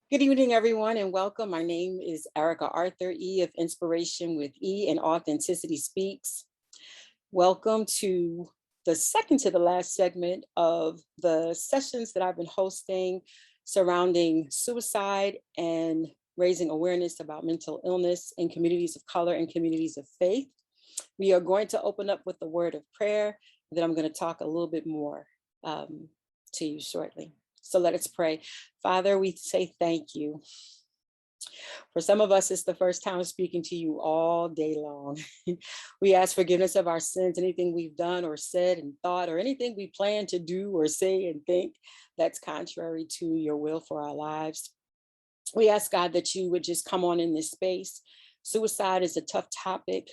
Good evening, everyone, and welcome. My name is Ericka Arthur, E of Inspiration with E and Authenticity Speaks. Welcome to the second to the last segment of the sessions that I've been hosting surrounding suicide and raising awareness about mental illness in communities of color and communities of faith. We are going to open up with the word of prayer, then I'm going to talk a little bit more to you shortly. So let us pray. Father, we say thank you. For some of us, it's the first time speaking to you all day long. We ask forgiveness of our sins, anything we've done or said and thought, or anything we plan to do or say and think that's contrary to your will for our lives. We ask, God, that you would just come on in this space. Suicide is a tough topic,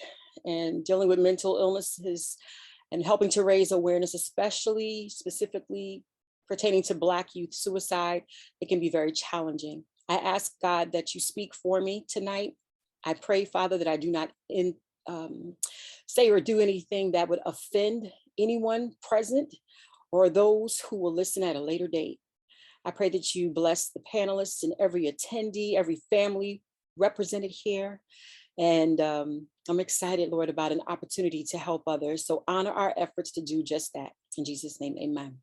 and dealing with mental illnesses and helping to raise awareness, especially specifically pertaining to Black youth suicide, it can be very challenging. I ask, God, that you speak for me tonight. I pray, Father, that I do not say or do anything that would offend anyone present or those who will listen at a later date. I pray that you bless the panelists and every attendee, every family represented here. And I'm excited, Lord, about an opportunity to help others. So honor our efforts to do just that. In Jesus' name, amen.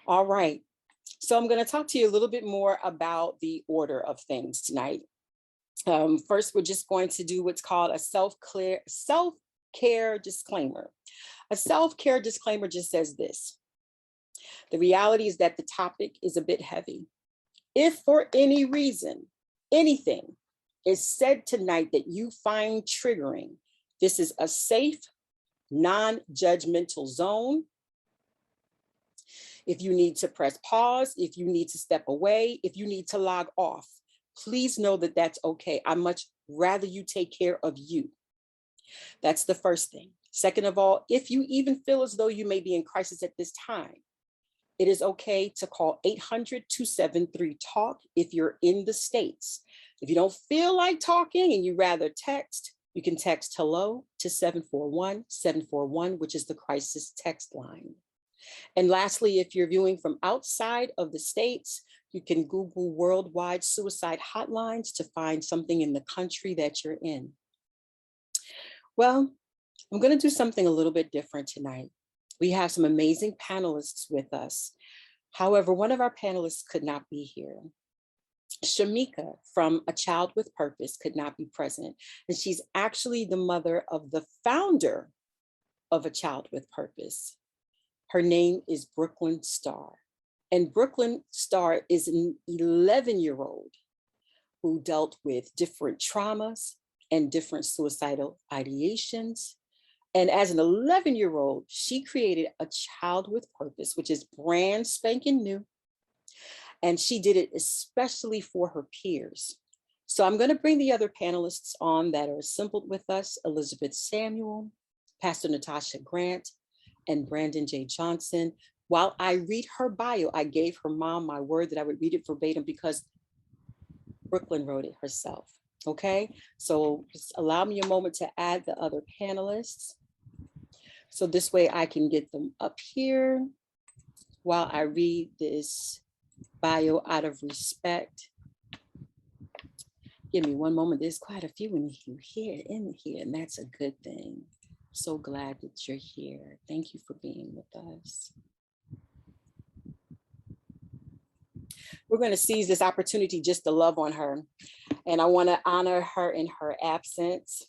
All right, so I'm going to talk to you a little bit more about the order of things tonight. First, we're just going to do what's called a self-care disclaimer. A self-care disclaimer just says this: the reality is that the topic is a bit heavy. If for any reason, anything is said tonight that you find triggering, this is a safe, non-judgmental zone. If you need to press pause, if you need to step away, if you need to log off, please know that that's okay. I'd much rather you take care of you. That's the first thing. Second of all, if you even feel as though you may be in crisis at this time, it is okay to call 800-273-TALK if you're in the States. If you don't feel like talking and you rather text, you can text hello to 741-741, which is the crisis text line. And lastly, if you're viewing from outside of the States, you can Google worldwide suicide hotlines to find something in the country that you're in. Well, I'm going to do something a little bit different tonight. We have some amazing panelists with us. However, one of our panelists could not be here. Shermika from A Child with Purpose could not be present. And she's actually the mother of the founder of A Child with Purpose. Her name is Brooklynn-Starr. And Brooklynn-Starr is an 11-year-old who dealt with different traumas and different suicidal ideations. And as an 11-year-old, she created A Child with Purpose, which is brand spanking new. And she did it especially for her peers. So I'm going to bring the other panelists on that are assembled with us: Elizabeth Samuel, Pastor Natasha Grant, and Brandon J. Johnson. While I read her bio, I gave her mom my word that I would read it verbatim because Brooklynn wrote it herself. Okay, so just allow me a moment to add the other panelists. So this way I can get them up here while I read this bio out of respect. Give me one moment. There's quite a few in here, and that's a good thing. So glad that you're here. Thank you for being with us. We're going to seize this opportunity just to love on her. And I want to honor her in her absence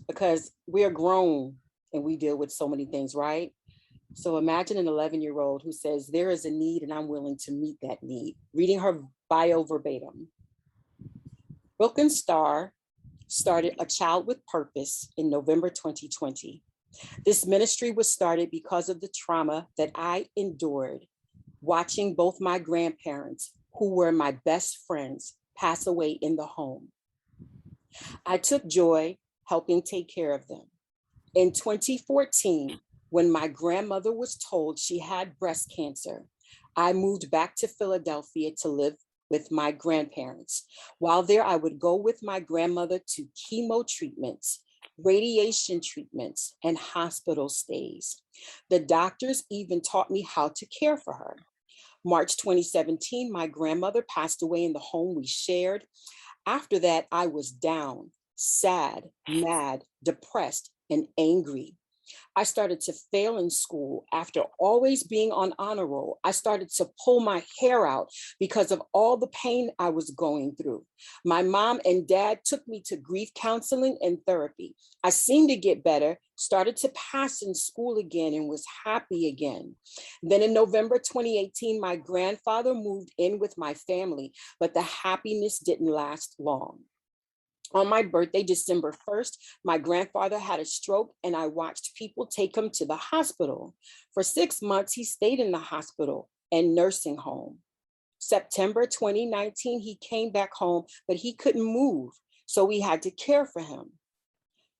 because we are grown and we deal with so many things, right? So imagine an 11-year-old who says, there is a need and I'm willing to meet that need. Reading her bio verbatim. Brooklynn-Starr started A Child with Purpose in November 2020. This ministry was started because of the trauma that I endured watching both my grandparents, who were my best friends, pass away in the home. I took joy helping take care of them. In 2014, when my grandmother was told she had breast cancer, I moved back to Philadelphia to live with my grandparents. While there, I would go with my grandmother to chemo treatments, radiation treatments, and hospital stays. The doctors even taught me how to care for her. March 2017, my grandmother passed away in the home we shared. After that, I was down, sad, mad, depressed, and angry. I started to fail in school after always being on honor roll. I started to pull my hair out because of all the pain I was going through. My mom and dad took me to grief counseling and therapy. I seemed to get better, started to pass in school again, and was happy again. Then in November 2018, my grandfather moved in with my family, but the happiness didn't last long. On my birthday, December 1st, my grandfather had a stroke and I watched people take him to the hospital. For 6 months, he stayed in the hospital and nursing home. September 2019, he came back home, but he couldn't move, so we had to care for him.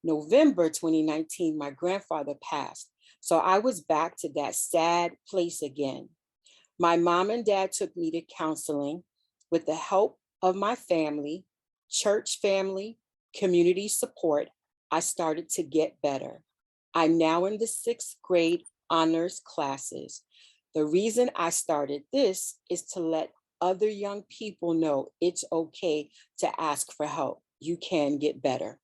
November 2019, my grandfather passed, so I was back to that sad place again. My mom and dad took me to counseling. With the help of my family, church family, community support, I started to get better. I'm now in the 6th grade honors classes. The reason I started this is to let other young people know it's okay to ask for help. You can get better.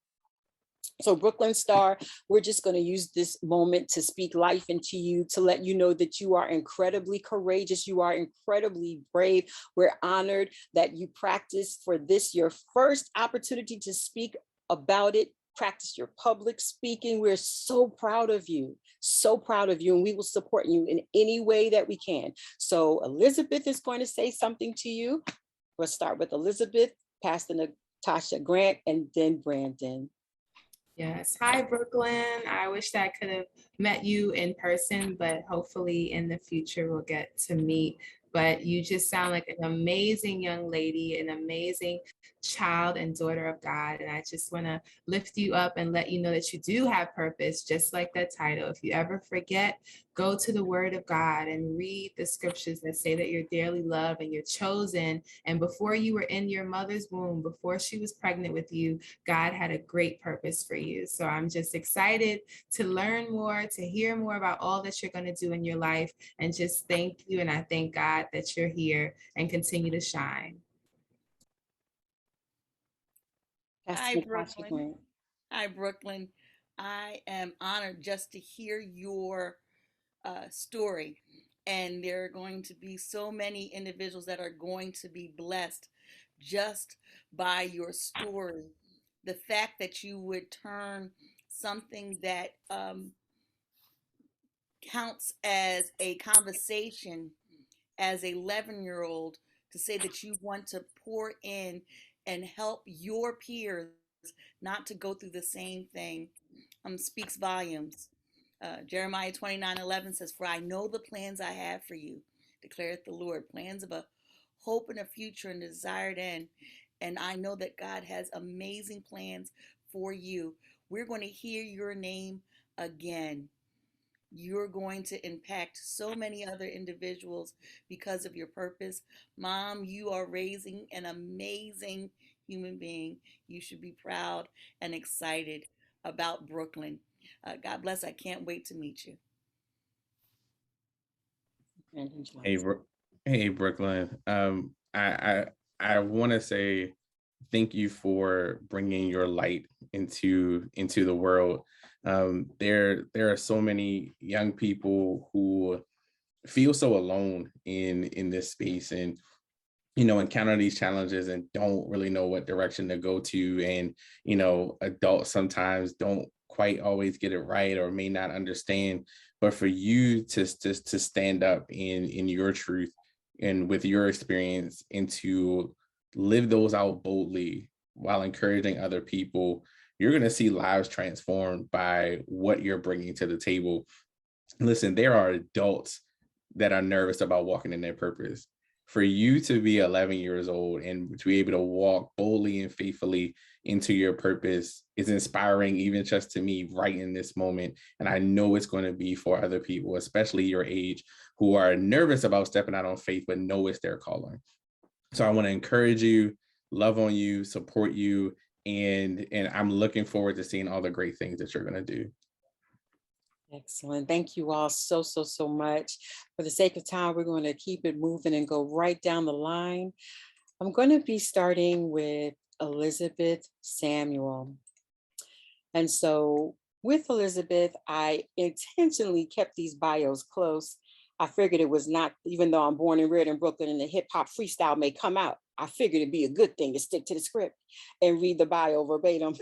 So Brooklynn-Starr, we're just going to use this moment to speak life into you, to let you know that you are incredibly courageous. You are incredibly brave. We're honored that you practice for this, your first opportunity to speak about it, practice your public speaking. We're so proud of you, and we will support you in any way that we can. So Elizabeth is going to say something to you. We'll start with Elizabeth, Pastor Natasha Grant, and then Brandon. Yes. Hi, Brooklyn. I wish that I could have met you in person, but hopefully in the future we'll get to meet. But you just sound like an amazing young lady, an amazing child and daughter of God. And I just want to lift you up and let you know that you do have purpose, just like that title. If you ever forget, go to the Word of God and read the scriptures that say that you're dearly loved and you're chosen. And before you were in your mother's womb, before she was pregnant with you, God had a great purpose for you. So I'm just excited to learn more, to hear more about all that you're going to do in your life. And just thank you. And I thank God that you're here and continue to shine. Hi, Brooklyn. Hi, Brooklyn. I am honored just to hear your story. And there are going to be so many individuals that are going to be blessed just by your story. The fact that you would turn something that counts as a conversation as a 11-year-old to say that you want to pour in and help your peers not to go through the same thing speaks volumes. Jeremiah 29:11 says, "For I know the plans I have for you, declareth the Lord, plans of a hope and a future and desired end." And I know that God has amazing plans for you. We're going to hear your name again. You're going to impact so many other individuals because of your purpose. Mom, you are raising an amazing human being. You should be proud and excited about Brooklyn. God bless. I can't wait to meet you. Hey, hey, Brooklyn. I want to say thank you for bringing your light into the world. There are so many young people who feel so alone in this space, and encounter these challenges and don't really know what direction to go to. And adults sometimes don't quite always get it right or may not understand. But for you to stand up in your truth and with your experience and to live those out boldly while encouraging other people, you're going to see lives transformed by what you're bringing to the table. Listen, there are adults that are nervous about walking in their purpose. For you to be 11 years old and to be able to walk boldly and faithfully into your purpose is inspiring, even just to me right in this moment. And I know it's going to be for other people, especially your age, who are nervous about stepping out on faith, but know it's their calling. So I want to encourage you, love on you, support you, and I'm looking forward to seeing all the great things that you're going to do. Excellent. Thank you all so much. For the sake of time, we're going to keep it moving and go right down the line. I'm going to be starting with Elizabeth Samuel. And so with Elizabeth, I intentionally kept these bios close. I figured it was not, even though I'm born and reared in Brooklyn and the hip hop freestyle may come out, I figured it'd be a good thing to stick to the script and read the bio verbatim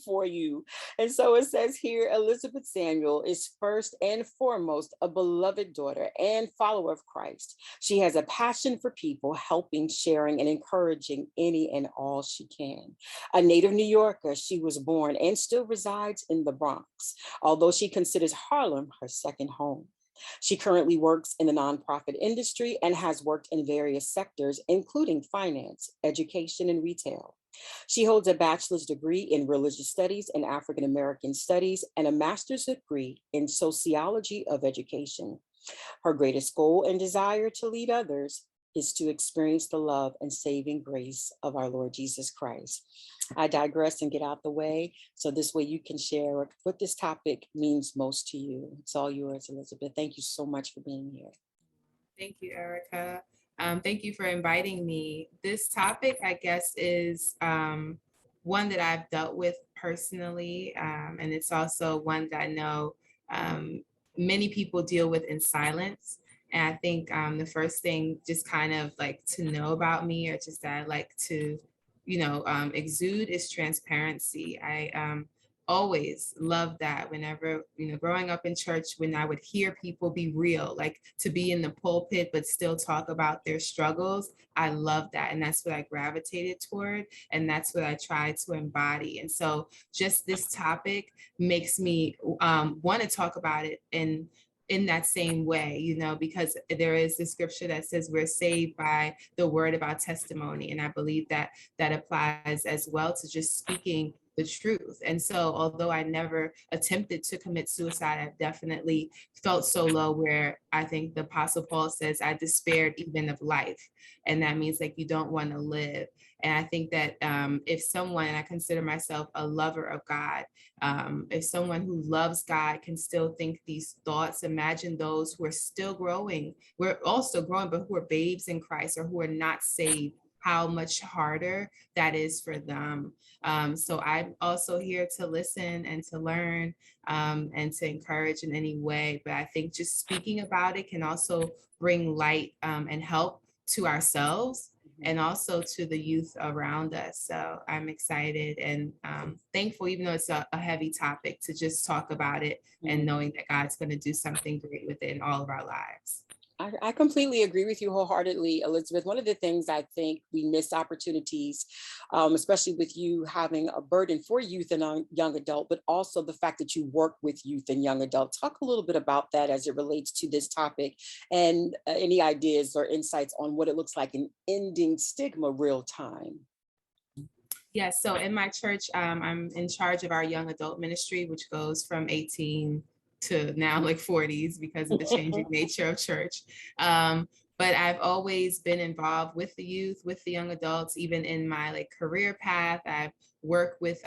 for you. And so it says here, Elizabeth Samuel is first and foremost a beloved daughter and follower of Christ. She has a passion for people, helping, sharing, and encouraging any and all she can. A native New Yorker, she was born and still resides in the Bronx, although she considers Harlem her second home. She currently works in the nonprofit industry and has worked in various sectors, including finance, education, and retail. She holds a bachelor's degree in religious studies and African American studies and a master's degree in sociology of education. Her greatest goal and desire to lead others is to experience the love and saving grace of our Lord Jesus Christ. I digress and get out the way, so this way you can share what this topic means most to you. It's all yours, Elizabeth. Thank you so much for being here. Thank you, Ericka. Thank you for inviting me. This topic, I guess, is one that I've dealt with personally, and it's also one that I know many people deal with in silence. And I think the first thing just kind of like to know about me, or just that I like to, exude, is transparency. I always loved that whenever, growing up in church, when I would hear people be real, like to be in the pulpit, but still talk about their struggles. I love that. And that's what I gravitated toward. And that's what I try to embody. And so just this topic makes me want to talk about it in that same way, because there is the scripture that says we're saved by the word of our testimony. And I believe that that applies as well to just speaking the truth. And so although I never attempted to commit suicide, I've definitely felt so low where I think the Apostle Paul says, I despaired even of life. And that means like you don't want to live. And I think that if someone, and I consider myself a lover of God, if someone who loves God can still think these thoughts, imagine those who are still growing. We're all still growing, but who are babes in Christ or who are not saved, how much harder that is for them. So I'm also here to listen and to learn and to encourage in any way. But I think just speaking about it can also bring light and help to ourselves and also to the youth around us. So I'm excited and thankful, even though it's a heavy topic, to just talk about it and knowing that God's going to do something great with it in all of our lives. I completely agree with you wholeheartedly, Elizabeth. One of the things I think we miss opportunities, especially with you having a burden for youth and young adult, but also the fact that you work with youth and young adult. Talk a little bit about that as it relates to this topic, and any ideas or insights on what it looks like in ending stigma real time. Yes, so in my church, I'm in charge of our young adult ministry, which goes from 18 to now like 40s because of the changing nature of church. But I've always been involved with the youth, with the young adults, even in my like career path. I've worked with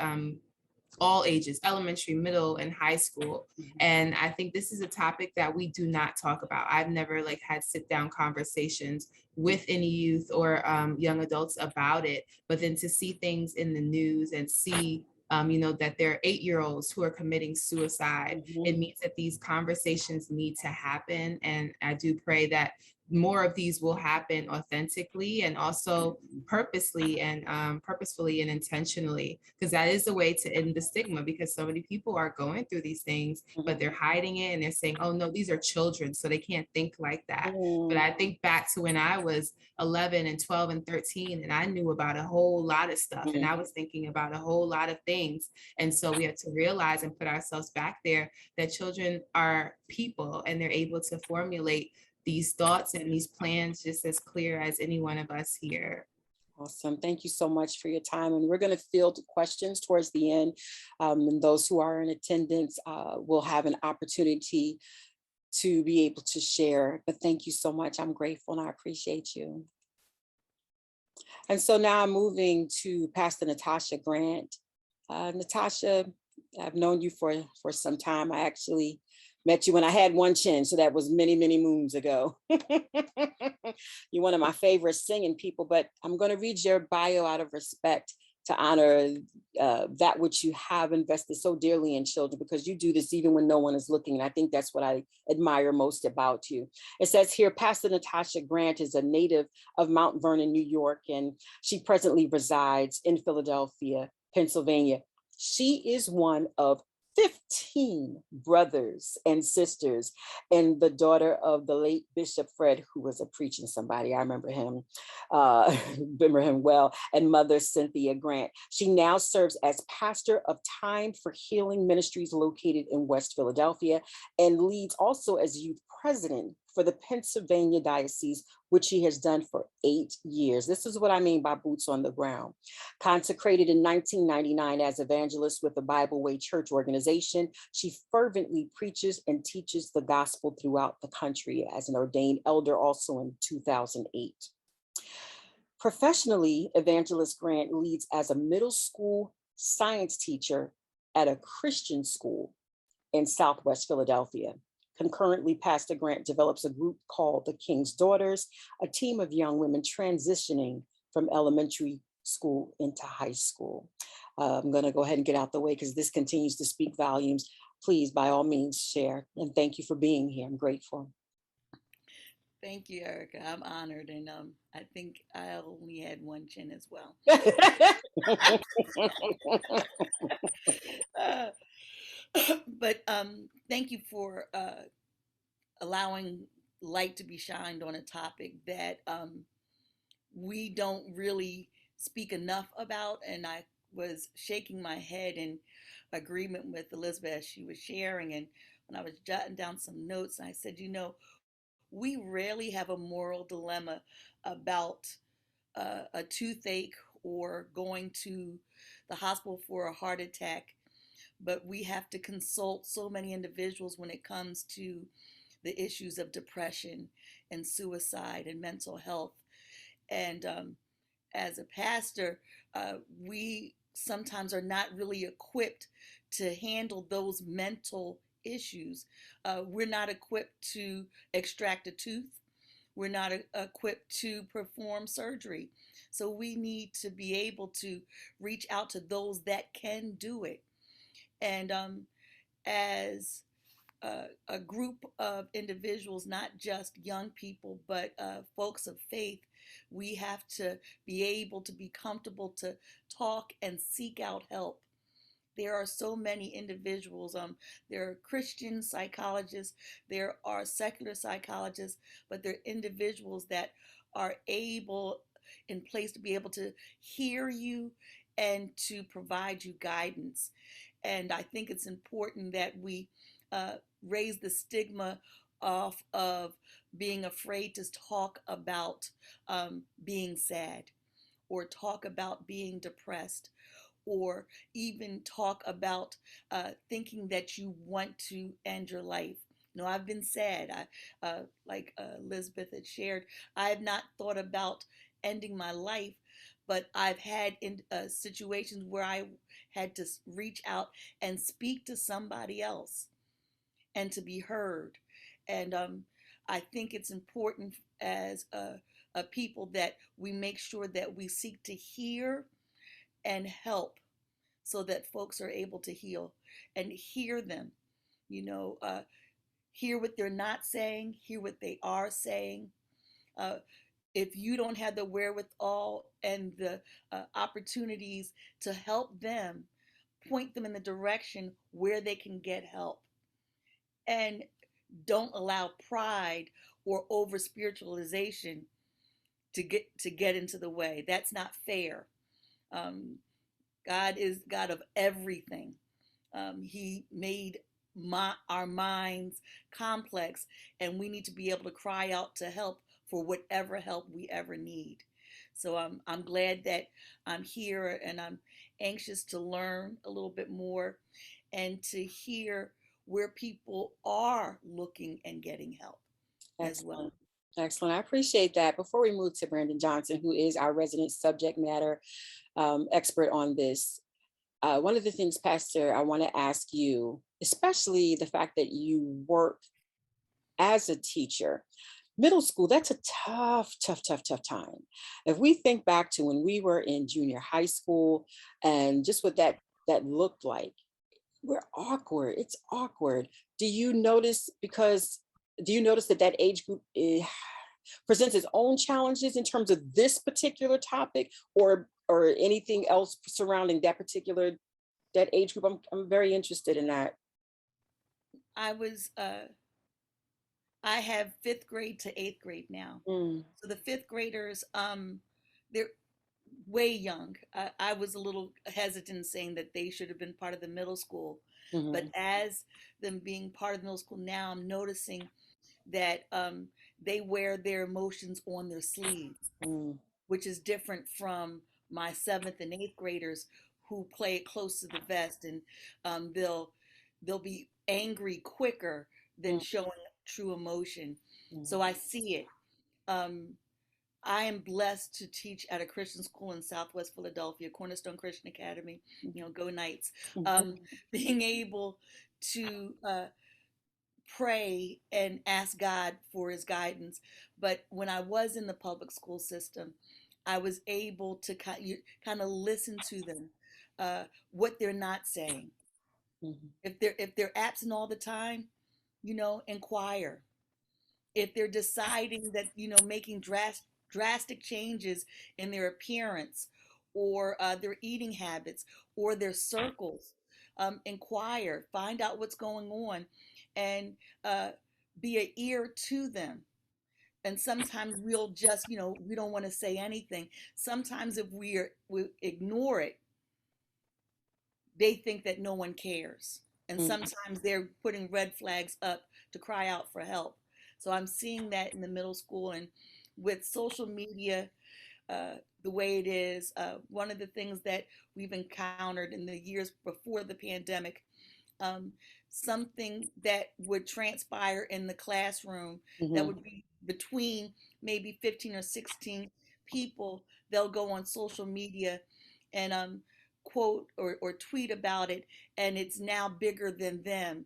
all ages, elementary, middle, and high school. And I think this is a topic that we do not talk about. I've never like had sit down conversations with any youth or young adults about it, but then to see things in the news and see that there are 8-year-olds who are committing suicide. It means that these conversations need to happen. And I do pray that more of these will happen authentically and also purposefully and purposefully and intentionally, because that is the way to end the stigma, because so many people are going through these things, but they're hiding it and they're saying, oh no, these are children, so they can't think like that. But I think back to when I was 11 and 12 and 13, and I knew about a whole lot of stuff and I was thinking about a whole lot of things. And so we have to realize and put ourselves back there that children are people and they're able to formulate these thoughts and these plans just as clear as any one of us here. Awesome. Thank you so much for your time. And we're going to field questions towards the end. And those who are in attendance will have an opportunity to be able to share. But thank you so much. I'm grateful and I appreciate you. And so now I'm moving to Pastor Natasha Grant. Natasha, I've known you for some time. I actually Met you when I had one chin, so that was many, many moons ago. You're one of my favorite singing people, but I'm going to read your bio out of respect to honor that which you have invested so dearly in children, because you do this even when no one is looking. And I think that's what I admire most about you. It says here, Pastor Natasha Grant is a native of Mount Vernon, New York, and she presently resides in Philadelphia, Pennsylvania. She is one of 15 brothers and sisters, and the daughter of the late Bishop Fred, who was a preaching somebody. I remember him, remember him well, and mother Cynthia Grant. She now serves as pastor of Time for Healing Ministries located in West Philadelphia, and leads also as youth president for the Pennsylvania Diocese, which she has done for 8 years. This is what I mean by boots on the ground. Consecrated in 1999 as evangelist with the Bible Way Church organization, she fervently preaches and teaches the gospel throughout the country as an ordained elder also in 2008. Professionally, Evangelist Grant leads as a middle school science teacher at a Christian school in Southwest Philadelphia. Concurrently, Pastor Grant develops a group called the King's Daughters, a team of young women transitioning from elementary school into high school. I'm going to go ahead and get out the way because this continues to speak volumes. Please, by all means, share. And thank you for being here. I'm grateful. Thank you, Ericka. I'm honored, and I think I only had one chin as well. But thank you for allowing light to be shined on a topic that we don't really speak enough about. And I was shaking my head in agreement with Elizabeth as she was sharing. And when I was jotting down some notes, I said, we rarely have a moral dilemma about a toothache or going to the hospital for a heart attack, but we have to consult so many individuals when it comes to the issues of depression and suicide and mental health. And as a pastor, we sometimes are not really equipped to handle those mental issues. We're not equipped to extract a tooth. We're not equipped to perform surgery. So we need to be able to reach out to those that can do it. And as a group of individuals, not just young people, but folks of faith, we have to be able to be comfortable to talk and seek out help. There are so many individuals. There are Christian psychologists, there are secular psychologists, but there are individuals that are able in place to be able to hear you and to provide you guidance. And I think it's important that we raise the stigma off of being afraid to talk about being sad or talk about being depressed or even talk about thinking that you want to end your life. I've been sad. Like Elizabeth had shared, I have not thought about ending my life, but I've had in situations where I had to reach out and speak to somebody else and to be heard. And I think it's important as a people that we make sure that we seek to hear and help so that folks are able to heal and hear them, hear what they're not saying, hear what they are saying. If you don't have the wherewithal and the opportunities to help them, point them in the direction where they can get help. And don't allow pride or over spiritualization to get into the way. That's not fair. God is God of everything. He made our minds complex, and we need to be able to cry out to help for whatever help we ever need. So I'm glad that I'm here, and I'm anxious to learn a little bit more and to hear where people are looking and getting help as well. Excellent. I appreciate that. Before we move to Brandon Johnson, who is our resident subject matter expert on this, one of the things, Pastor, I want to ask you, especially the fact that you work as a teacher. Middle school, that's a tough time. If we think back to when we were in junior high school and just what that looked like, we're awkward. It's awkward. Do you notice that that age group presents its own challenges in terms of this particular topic or anything else surrounding that age group? I'm very interested in that. I was I have fifth grade to eighth grade now. Mm, So the fifth graders, they're way young. I was a little hesitant saying that they should have been part of the middle school, but mhm, as them being part of the middle school now, I'm noticing that they wear their emotions on their sleeve, mm, which is different from my seventh and eighth graders who play it close to the vest, and they'll be angry quicker than mm, showing true emotion. mm, So I see it. Um, I am blessed to teach at a Christian school in Southwest Philadelphia, Cornerstone Christian Academy. You know, go Knights. mhm, Being able to pray and ask God for His guidance, but when I was in the public school system, I was able to kind of listen to them, what they're not saying. mhm, If they're absent all the time, inquire. If they're deciding that, making drastic changes in their appearance or their eating habits or their circles, inquire, find out what's going on, and uh, be an ear to them. And sometimes we'll just, we don't want to say anything. Sometimes if we ignore it, they think that no one cares. And mm, sometimes they're putting red flags up to cry out for help. So I'm seeing that in the middle school, and with social media, the way it is, one of the things that we've encountered in the years before the pandemic, um, something that would transpire in the classroom that mhm. would be between maybe 15 or 16 people, they'll go on social media and quote or tweet about it, and it's now bigger than them.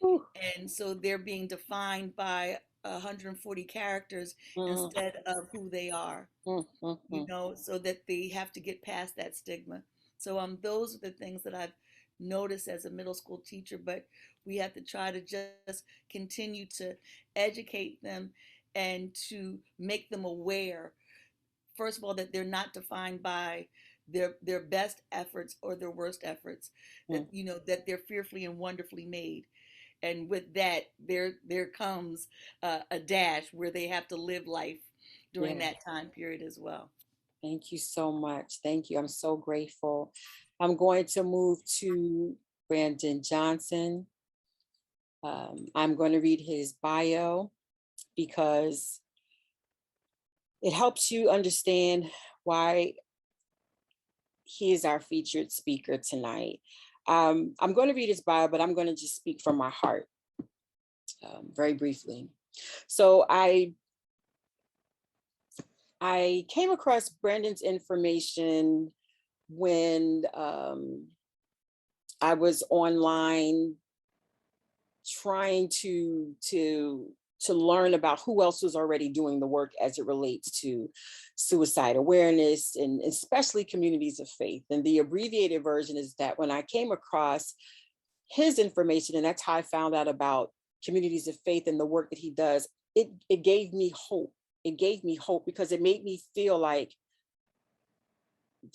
Ooh, And so they're being defined by 140 characters mm, instead of who they are, mm. so that they have to get past that stigma. So those are the things that I've noticed as a middle school teacher, but we have to try to just continue to educate them and to make them aware, first of all, that they're not defined by their best efforts or their worst efforts, that Mm, that they're fearfully and wonderfully made. And with that, there comes a dash where they have to live life during yeah, that time period as well. thank you so much. Thank you. I'm so grateful. I'm going to move to Brandon Johnson. I'm going to read his bio because it helps you understand why he is our featured speaker tonight. I'm going to read his bio, but I'm going to just speak from my heart very briefly. So I came across Brandon's information when I was online trying to learn about who else was already doing the work as it relates to suicide awareness and especially communities of faith. And the abbreviated version is that when I came across his information, and that's how I found out about communities of faith and the work that he does, it gave me hope. It gave me hope because it made me feel like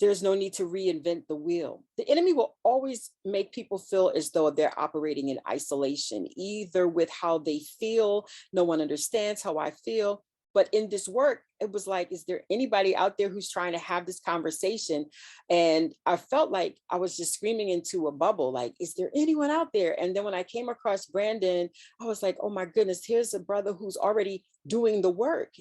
there's no need to reinvent the wheel. The enemy will always make people feel as though they're operating in isolation, either with how they feel, no one understands how I feel. But in this work, it was like, is there anybody out there who's trying to have this conversation? And I felt like I was just screaming into a bubble, like, is there anyone out there? And then when I came across Brandon, I was like, oh my goodness, here's a brother who's already doing the work.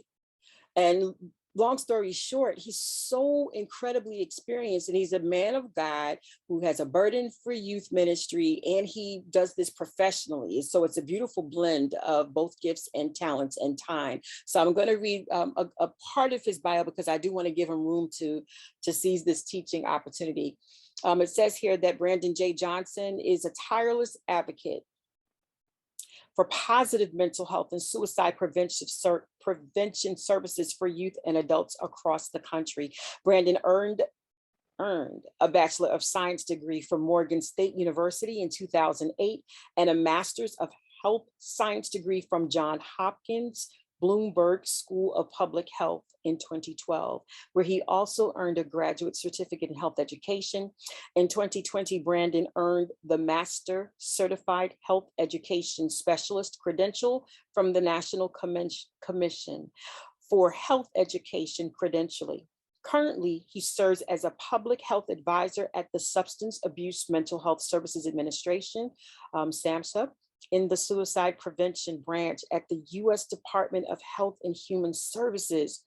And long story short, he's so incredibly experienced, and he's a man of God who has a burden for youth ministry, and he does this professionally. So it's a beautiful blend of both gifts and talents and time. So I'm going to read a part of his bio because I do want to give him room to seize this teaching opportunity. It says here that Brandon J. Johnson is a tireless advocate for positive mental health and suicide prevention services for youth and adults across the country. Brandon earned a Bachelor of Science degree from Morgan State University in 2008 and a Master's of Health Science degree from Johns Hopkins Bloomberg School of Public Health in 2012, where he also earned a graduate certificate in health education. In 2020, Brandon earned the Master Certified Health Education Specialist credential from the National Commission for Health Education credentialing. Currently, he serves as a public health advisor at the Substance Abuse Mental Health Services Administration, SAMHSA, in the suicide prevention branch at the U.S. Department of Health and Human Services.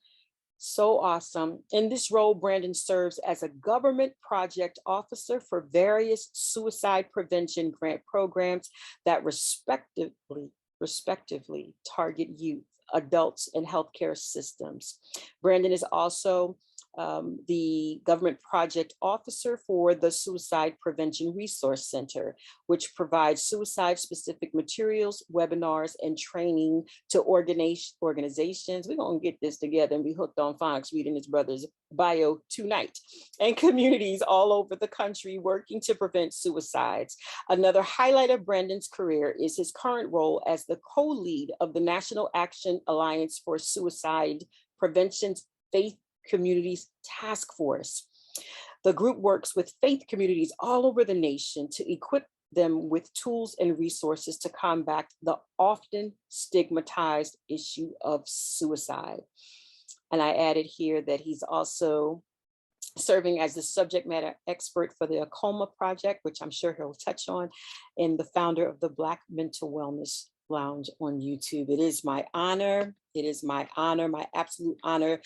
So awesome. In this role, Brandon serves as a government project officer for various suicide prevention grant programs that respectively target youth, adults, and healthcare systems. Brandon is also the government project officer for the Suicide Prevention Resource Center, which provides suicide-specific materials, webinars, and training to organizations. We're gonna get this together and be hooked on phonics reading his brother's bio tonight, and communities all over the country working to prevent suicides. Another highlight of Brandon's career is his current role as the co-lead of the National Action Alliance for Suicide Prevention's Faith Communities Task Force. The group works with faith communities all over the nation to equip them with tools and resources to combat the often stigmatized issue of suicide. And I added here that he's also serving as the subject matter expert for the Aakoma Project, which I'm sure he'll touch on, and the founder of the Black Mental Wellness Lounge on YouTube. It is my honor, my absolute honor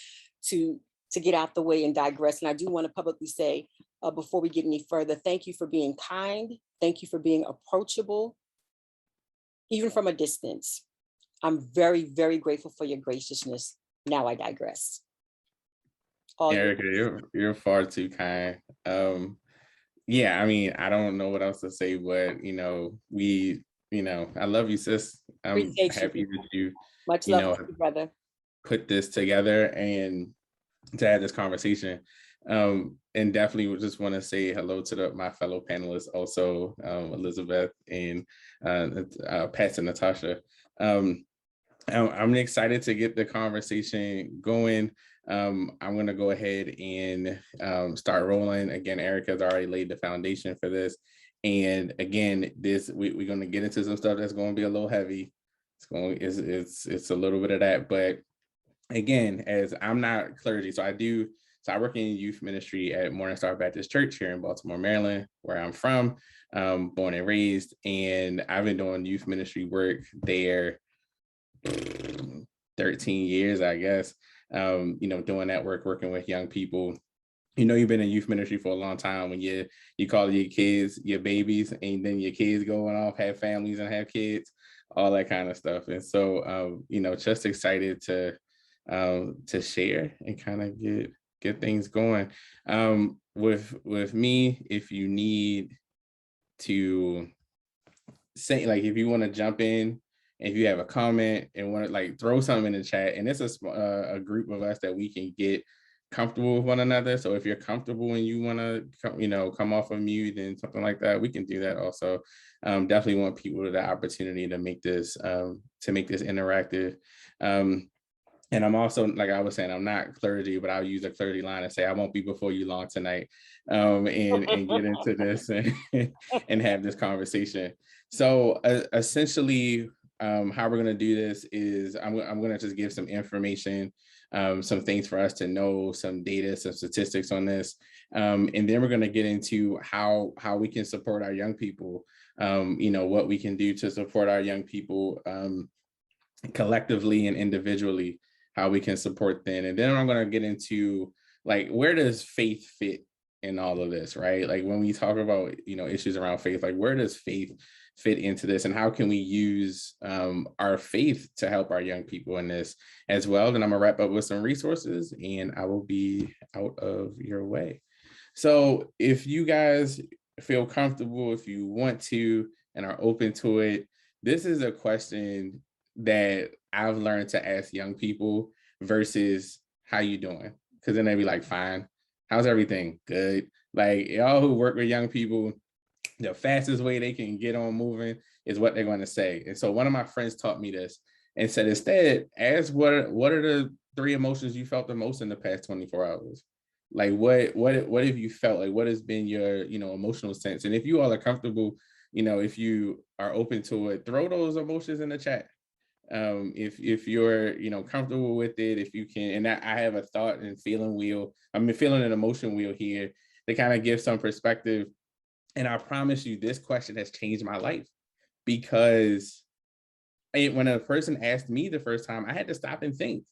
to get out the way and digress. And I do want to publicly say, before we get any further, thank you for being kind. Thank you for being approachable, even from a distance. I'm very, very grateful for your graciousness. Now I digress. Ericka, you're far too kind. Yeah, I mean, I don't know what else to say, but I love you, sis. I'm Appreciate happy you. that you, Much love, brother. Put this together and to have this conversation. And definitely would just want to say hello to my fellow panelists, also Elizabeth and Pastor Natasha. I'm excited to get the conversation going. I'm going to go ahead and start rolling. Again, Ericka has already laid the foundation for this. And again, we're going to get into some stuff that's going to be a little heavy. It's a little bit of that, but again, as I'm not clergy, so I work in youth ministry at Morning-Star Baptist Church here in Baltimore, Maryland, where I'm from, born and raised, and I've been doing youth ministry work there 13 years, I guess, doing that work, working with young people. You've been in youth ministry for a long time when you call your kids your babies, and then your kids going off, have families and have kids, all that kind of stuff. And so, just excited to share and kind of get things going. With me, if you need to say, like, if you want to jump in, if you have a comment and want to throw something in the chat, and it's a group of us that we can get comfortable with one another. So if you're comfortable and you want to come off of mute and something like that, we can do that also. Definitely want people the opportunity to make this interactive. And I'm also, like I was saying, I'm not clergy, but I'll use a clergy line and say, I won't be before you long tonight, and get into this and have this conversation. So essentially, how we're going to do this is I'm going to just give some information, some things for us to know, some data, some statistics on this. And then we're going to get into how we can support our young people, what we can do to support our young people collectively and individually, how we can support them. And then I'm going to get into like, where does faith fit in all of this, right? Like when we talk about, issues around faith, like where does faith fit into this, and how can we use our faith to help our young people in this as well? Then I'm gonna wrap up with some resources and I will be out of your way. So if you guys feel comfortable, if you want to and are open to it, this is a question that I've learned to ask young people versus how you doing? Because then they'd be like, fine. How's everything? Good. Like y'all who work with young people, the fastest way they can get on moving is what they're going to say. And so one of my friends taught me this and said, instead, ask what are the 3 emotions you felt the most in the past 24 hours? Like what have you felt? Like what has been your, emotional sense? And if you all are comfortable, if you are open to it, throw those emotions in the chat. If you're, comfortable with it, if you can, and I have a thought and feeling wheel, feeling an emotion wheel here to kind of give some perspective. And I promise you, this question has changed my life, because when a person asked me the first time, I had to stop and think.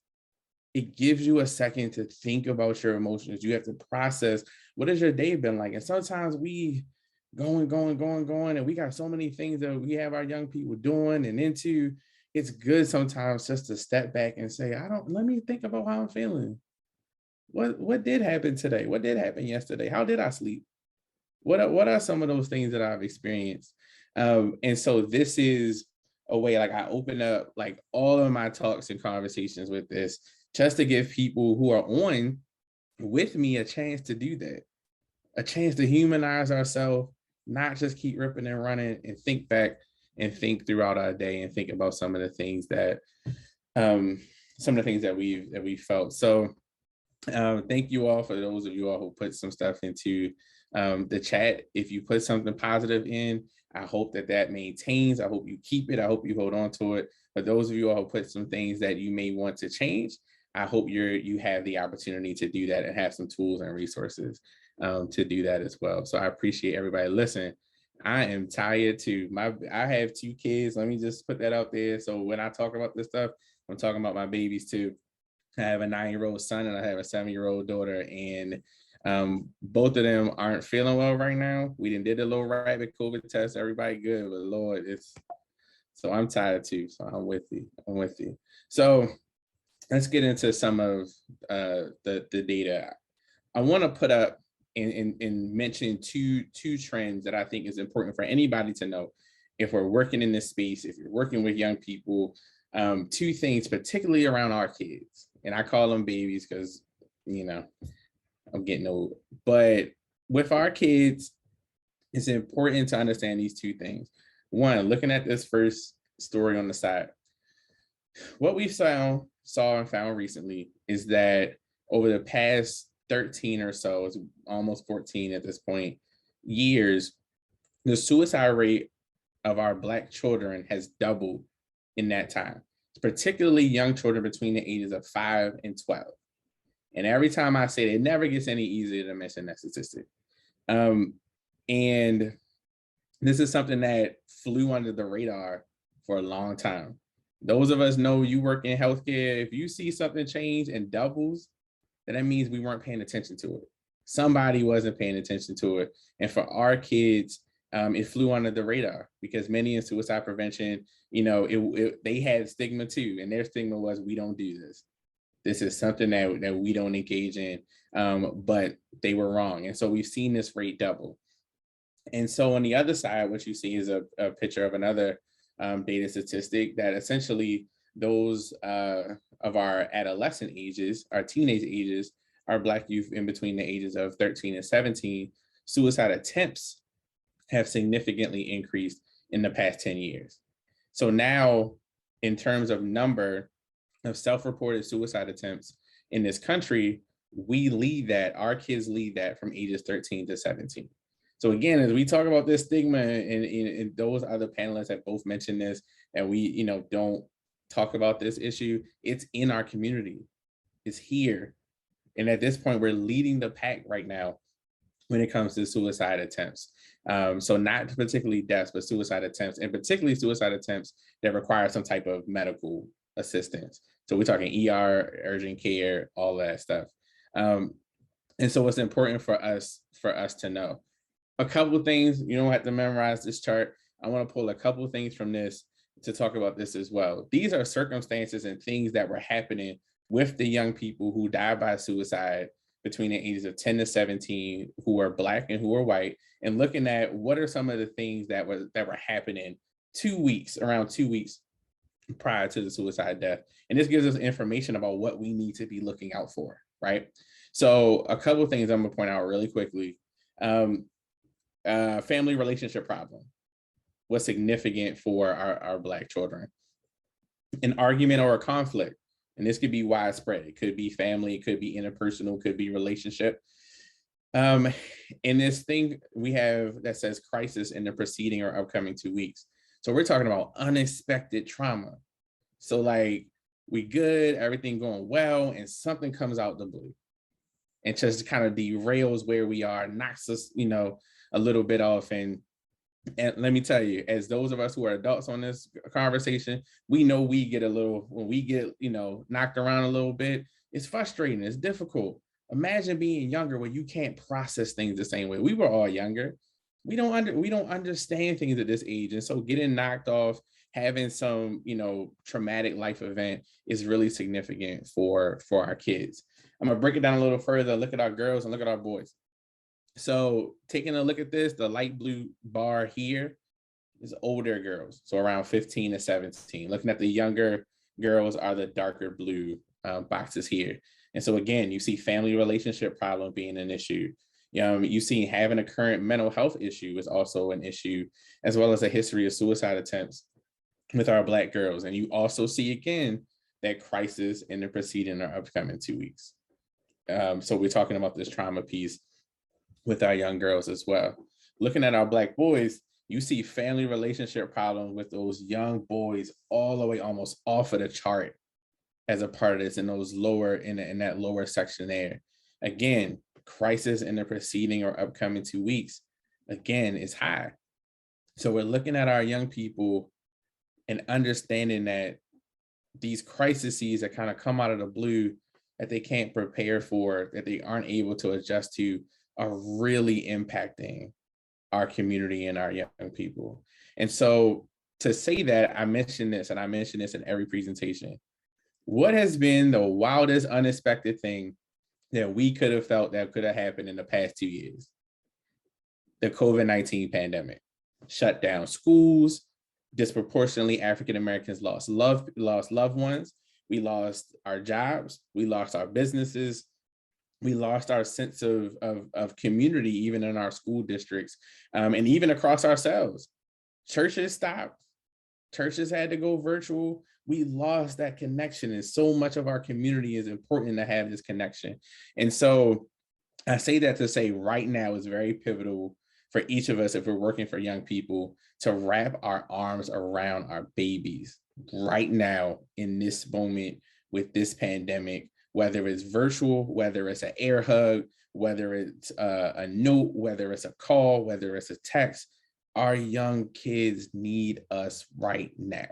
It gives you a second to think about your emotions. You have to process, what has your day been like? And sometimes we going, and we got so many things that we have our young people doing and into. It's good sometimes just to step back and say, let me think about how I'm feeling. What did happen today? What did happen yesterday? How did I sleep? What are some of those things that I've experienced? And so this is a way, like I open up like all of my talks and conversations with this, just to give people who are on with me a chance to do that, a chance to humanize ourselves, not just keep ripping and running, and think back and think throughout our day and think about some of the things that we felt. So thank you all, for those of you all who put some stuff into the chat. If you put something positive in, I hope that maintains. I hope you keep it. I hope you hold on to it. For those of you all who put some things that you may want to change, I hope you have the opportunity to do that and have some tools and resources to do that as well. So I appreciate everybody. Listen, I am tired too. I have 2 kids. Let me just put that out there. So when I talk about this stuff, I'm talking about my babies too. I have a 9-year-old son and I have a 7-year-old daughter, and both of them aren't feeling well right now. We did a little rapid COVID test. Everybody good, but Lord, so I'm tired too. So I'm with you. So let's get into some of the data. I want to put up and mention two trends that I think is important for anybody to know if we're working in this space, if you're working with young people. 2 things, particularly around our kids, and I call them babies because, I'm getting old. But with our kids, it's important to understand these 2 things. One, looking at this first story on the side, what we saw and found recently is that over the past 13 or so, it's almost 14 at this point, years, the suicide rate of our Black children has doubled in that time, particularly young children between the ages of 5 and 12. And every time I say it, it never gets any easier to mention that statistic. And this is something that flew under the radar for a long time. Those of us know, you work in healthcare, if you see something change and doubles, then that means we weren't paying attention to it. Somebody wasn't paying attention to it. And for our kids, it flew under the radar because many in suicide prevention, they had stigma too. And their stigma was, we don't do this. This is something that we don't engage in, but they were wrong. And so we've seen this rate double. And so on the other side, what you see is a picture of another data statistic that essentially those of our adolescent ages, our teenage ages, our Black youth in between the ages of 13 and 17, suicide attempts have significantly increased in the past 10 years. So now, in terms of number of self-reported suicide attempts in this country, we lead that, our kids lead that from ages 13 to 17. So again, as we talk about this stigma, and those other panelists have both mentioned this, and we don't talk about this issue, it's in our community, it's here. And at this point, we're leading the pack right now when it comes to suicide attempts. So not particularly deaths, but suicide attempts, and particularly suicide attempts that require some type of medical assistance. So we're talking ER, urgent care, all that stuff. And so it's important for us to know. A couple of things, you don't have to memorize this chart. I want to pull a couple of things from this to talk about this as well. These are circumstances and things that were happening with the young people who died by suicide between the ages of 10 to 17, who are Black and who are white, and looking at what are some of the things that were happening around 2 weeks prior to the suicide death. And this gives us information about what we need to be looking out for, right? So a couple of things I'm gonna point out really quickly. Family relationship problem was significant for our Black children. An argument or a conflict, and this could be widespread. It could be family, it could be interpersonal, could be relationship. In this thing we have that says crisis in the preceding or upcoming 2 weeks. So we're talking about unexpected trauma. So like we good, everything going well, and something comes out the blue and just kind of derails where we are, knocks us, a little bit off. And let me tell you, as those of us who are adults on this conversation, we know we get when we get, knocked around a little bit, it's frustrating, it's difficult. Imagine being younger where you can't process things the same way. We were all younger. We don't understand things at this age. And so getting knocked off, having some, traumatic life event is really significant for our kids. I'm gonna break it down a little further, look at our girls and look at our boys. So taking a look at this, the light blue bar here is older girls, so around 15 to 17. Looking at the younger girls are the darker blue boxes here. And so again, you see family relationship problem being an issue. You see having a current mental health issue is also an issue, as well as a history of suicide attempts with our Black girls. And you also see again that crisis in the preceding or upcoming 2 weeks. So we're talking about this trauma piece with our young girls as well. Looking at our Black boys, you see family relationship problems with those young boys all the way almost off of the chart as a part of this in those lower, in that lower section there. Again, crisis in the preceding or upcoming 2 weeks, again, is high. So we're looking at our young people and understanding that these crises that kind of come out of the blue that they can't prepare for, that they aren't able to adjust to, are really impacting our community and our young people. And so to say that, I mentioned this in every presentation. What has been the wildest, unexpected thing that we could have felt that could have happened in the past 2 years? The COVID-19 pandemic shut down schools. Disproportionately, African Americans lost loved ones. We lost our jobs. We lost our businesses. We lost our sense of community, even in our school districts, and even across ourselves. Churches stopped. Churches had to go virtual. We lost that connection, and so much of our community is important to have this connection. And so I say that to say right now is very pivotal for each of us, if we're working for young people, to wrap our arms around our babies right now in this moment with this pandemic, whether it's virtual, whether it's an air hug, whether it's a note, whether it's a call, whether it's a text. Our young kids need us right now.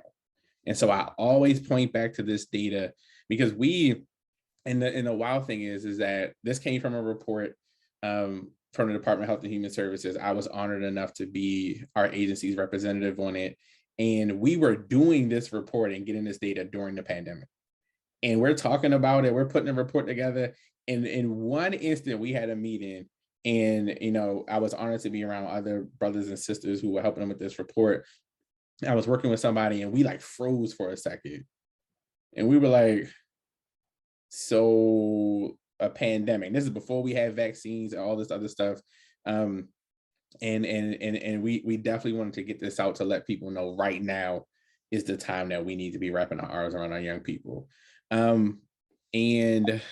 And so I always point back to this data because and the wild thing is that this came from a report from the Department of Health and Human Services. I was honored enough to be our agency's representative on it. And we were doing this report and getting this data during the pandemic. And we're talking about it, we're putting a report together. And in one instant, we had a meeting and, I was honored to be around other brothers and sisters who were helping them with this report. I was working with somebody and we like froze for a second. And we were like, so a pandemic, this is before we had vaccines and all this other stuff. And we definitely wanted to get this out to let people know right now is the time that we need to be wrapping our arms around our young people. And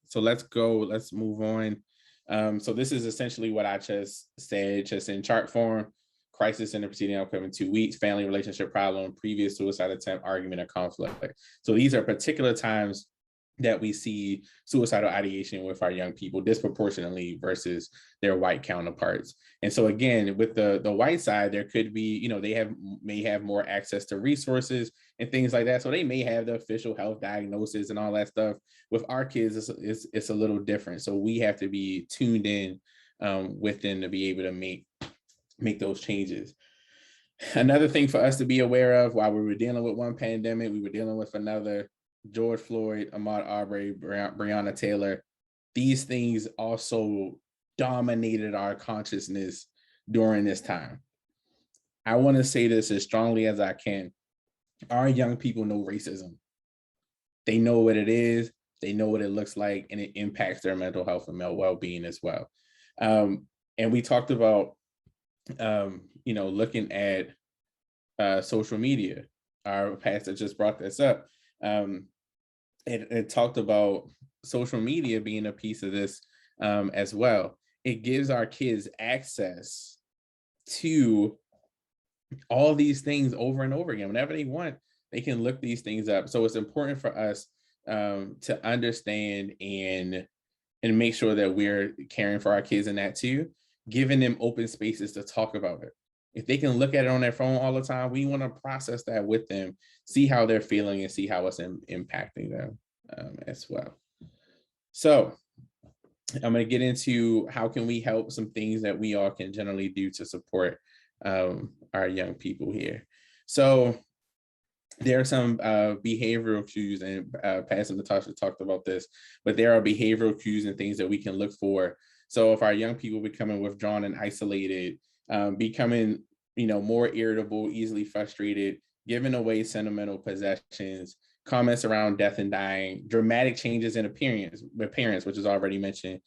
so let's move on. So this is essentially what I just said, just in chart form: crisis in the preceding upcoming 2 weeks, family relationship problem, previous suicide attempt, argument, or conflict. So these are particular times that we see suicidal ideation with our young people disproportionately versus their white counterparts. And so again, with the white side, there could be, they may have more access to resources and things like that. So they may have the official health diagnosis and all that stuff. With our kids, it's a little different. So we have to be tuned in with them to be able to make those changes. Another thing for us to be aware of, while we were dealing with one pandemic, we were dealing with another. George Floyd, Ahmaud Arbery, Breonna Taylor, these things also dominated our consciousness during this time. I want to say this as strongly as I can. Our young people know racism. They know what it is, they know what it looks like, and it impacts their mental health and well-being as well. And we talked about, looking at social media. Our pastor just brought this up. It talked about social media being a piece of this as well. It gives our kids access to all these things over and over again. Whenever they want, they can look these things up. So it's important for us to understand and make sure that we're caring for our kids in that too, giving them open spaces to talk about it. If they can look at it on their phone all the time, we want to process that with them, see how they're feeling, and see how it's impacting them as well. So I'm going to get into how can we help, some things that we all can generally do to support our young people here. So there are some behavioral cues, and Pastor Natasha talked about this, but there are behavioral cues and things that we can look for. So if our young people becoming withdrawn and isolated, becoming, more irritable, easily frustrated, giving away sentimental possessions, comments around death and dying, dramatic changes in appearance, which is already mentioned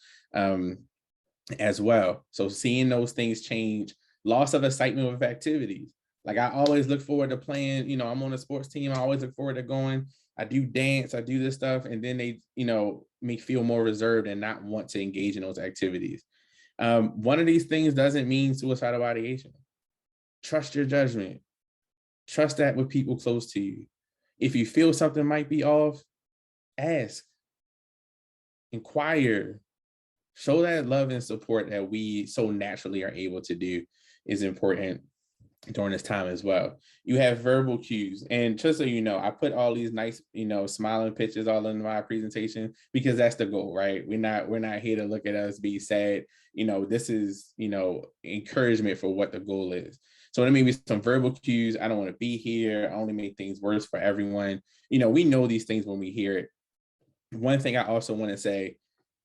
as well. So seeing those things change, loss of excitement with activities. Like I always look forward to playing, I'm on a sports team. I always look forward to going. I do dance, I do this stuff. And then they, me feel more reserved and not want to engage in those activities. One of these things doesn't mean suicidal ideation. Trust your judgment. Trust that with people close to you. If you feel something might be off, ask, inquire, show that love and support that we so naturally are able to do is important during this time as well. You have verbal cues. And just so you know, I put all these nice, smiling pictures all in my presentation because that's the goal, right? We're not here to look at us be sad. This is, encouragement for what the goal is. So there may be some verbal cues. I don't want to be here. I only make things worse for everyone. We know these things when we hear it. One thing I also want to say,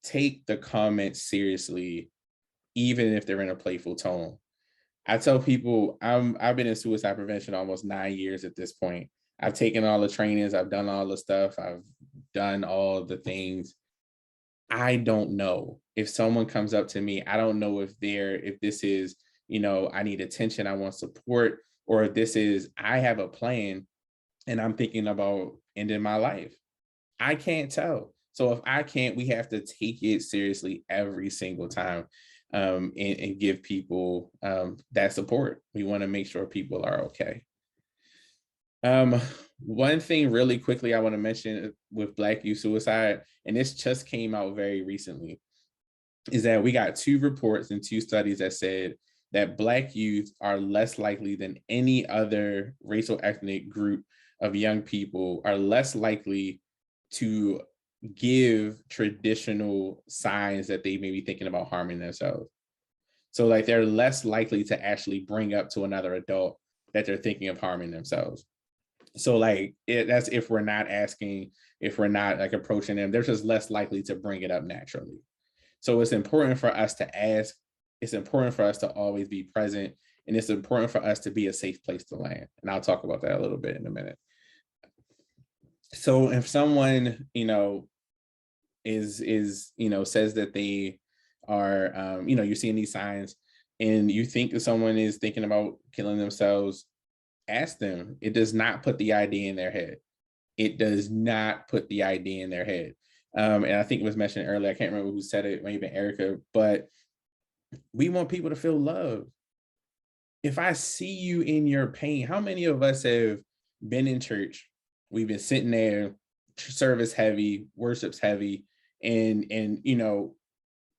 take the comments seriously, even if they're in a playful tone. I tell people I've been in suicide prevention almost 9 years at this point. I've taken all the trainings, I've done all the stuff, I've done all the things. I don't know if someone comes up to me, I don't know if this is, I need attention, I want support, or if this is, I have a plan and I'm thinking about ending my life. I can't tell. So if I can't, we have to take it seriously every single time. And give people that support. We want to make sure people are okay. One thing really quickly I want to mention with Black youth suicide, and this just came out very recently, is that we got 2 reports and 2 studies that said that Black youth are less likely than any other racial ethnic group of young people, are less likely to give traditional signs that they may be thinking about harming themselves. So like they're less likely to actually bring up to another adult that they're thinking of harming themselves. So like that's if we're not asking, if we're not like approaching them, they're just less likely to bring it up naturally. So it's important for us to ask. It's important for us to always be present, and it's important for us to be a safe place to land. And I'll talk about that a little bit in a minute. So if someone, is says that they are, you're seeing these signs and you think that someone is thinking about killing themselves, ask them. It does not put the idea in their head. It does not put the idea in their head. And I think it was mentioned earlier, I can't remember who said it, maybe Ericka, but we want people to feel love. If I see you in your pain, how many of us have been in church? We've been sitting there, service heavy, worship's heavy, and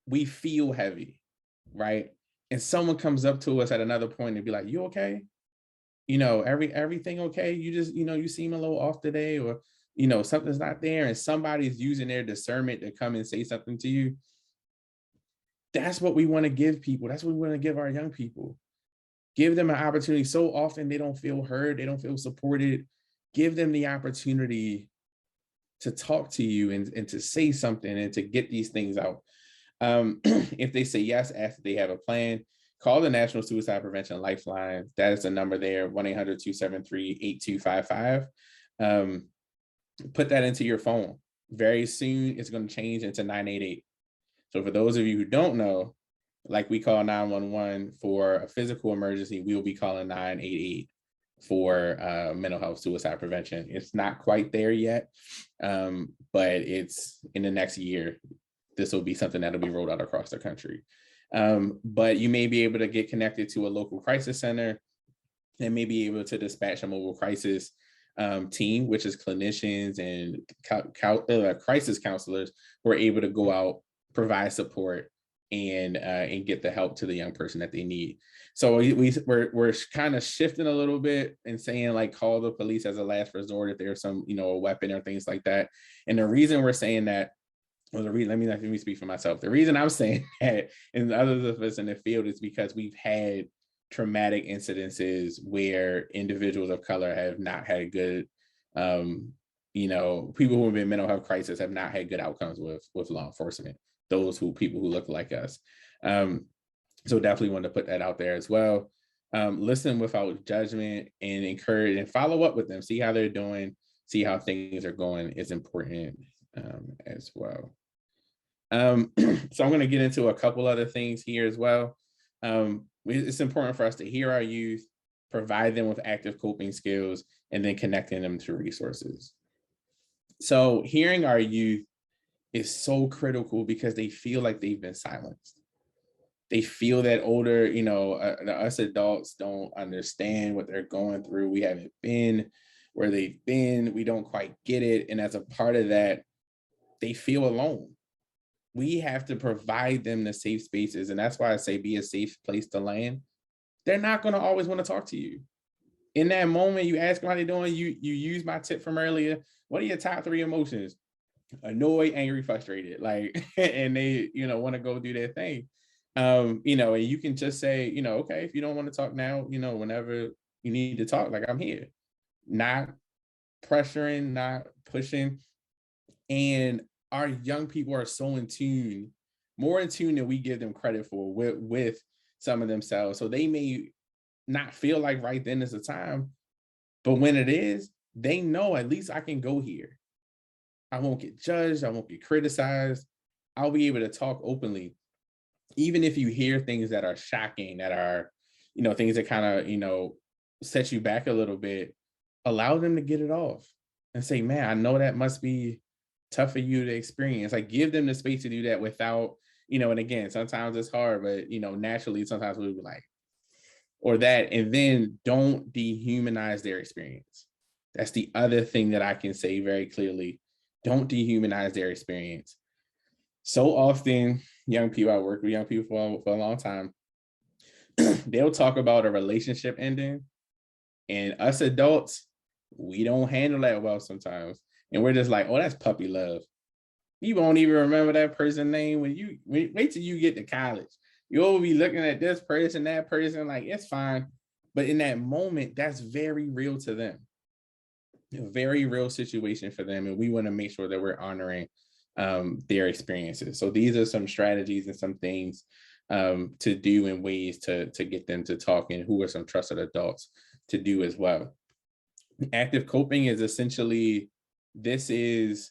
we feel heavy, right? And someone comes up to us at another point and be like, "You okay?" everything okay? You just, you seem a little off today, or, something's not there, and somebody's using their discernment to come and say something to you. That's what we want to give people. That's what we want to give our young people. Give them an opportunity. So often they don't feel heard. They don't feel supported. Give them the opportunity to talk to you and to say something and to get these things out. If they say yes, ask if they have a plan. Call the National Suicide Prevention Lifeline. That is the number there, 1-800-273-8255. Put that into your phone. Very soon, it's going to change into 988. So for those of you who don't know, like we call 911 for a physical emergency, we will be calling 988 for mental health suicide prevention. It's not quite there yet, but it's in the next year. This will be something that'll be rolled out across the country. But you may be able to get connected to a local crisis center and may be able to dispatch a mobile crisis team, which is clinicians and crisis counselors who are able to go out, provide support, and get the help to the young person that they need. So we're kind of shifting a little bit and saying, like, call the police as a last resort if there's some, a weapon or things like that. And the reason we're saying that, well, let me speak for myself. The reason I'm saying that, and others of us in the field, is because we've had traumatic incidences where individuals of color have not had good, people who have been in mental health crisis have not had good outcomes with law enforcement. People who look like us. So definitely want to put that out there as well. Listen without judgment and encourage and follow up with them. See how they're doing, see how things are going is important as well. So I'm going to get into a couple other things here as well. It's important for us to hear our youth, provide them with active coping skills, and then connecting them to resources. So hearing our youth is so critical because they feel like they've been silenced. They feel that older, us adults don't understand what they're going through. We haven't been where they've been. We don't quite get it. And as a part of that, they feel alone. We have to provide them the safe spaces. And that's why I say be a safe place to land. They're not going to always want to talk to you. In that moment, you ask them how they're doing. You use my tip from earlier. What are your top 3 emotions? Annoyed, angry, frustrated, and they, want to go do their thing. And you can just say, okay, if you don't want to talk now, whenever you need to talk, I'm here. Not pressuring, not pushing. And our young people are so in tune, more in tune than we give them credit for with some of themselves. So they may not feel like right then is the time, but when it is, they know at least I can go here. I won't get judged. I won't get criticized. I'll be able to talk openly. Even if you hear things that are shocking, that are, things that kind of, set you back a little bit, allow them to get it off and say, man, I know that must be tough for you to experience. Give them the space to do that without, and again, sometimes it's hard, but, naturally, sometimes we'll be like, or that, and then don't dehumanize their experience. That's the other thing that I can say very clearly. Don't dehumanize their experience. So often, young people, I work with young people for a long time, they'll talk about a relationship ending, and us adults, we don't handle that well sometimes. And we're just like, oh, that's puppy love. You won't even remember that person's name wait till you get to college. You'll be looking at this person, that person, it's fine. But in that moment, that's very real to them. A very real situation for them, and we want to make sure that we're honoring their experiences. So these are some strategies and some things to do in ways to get them to talk, and who are some trusted adults to do as well. Active coping is essentially, this is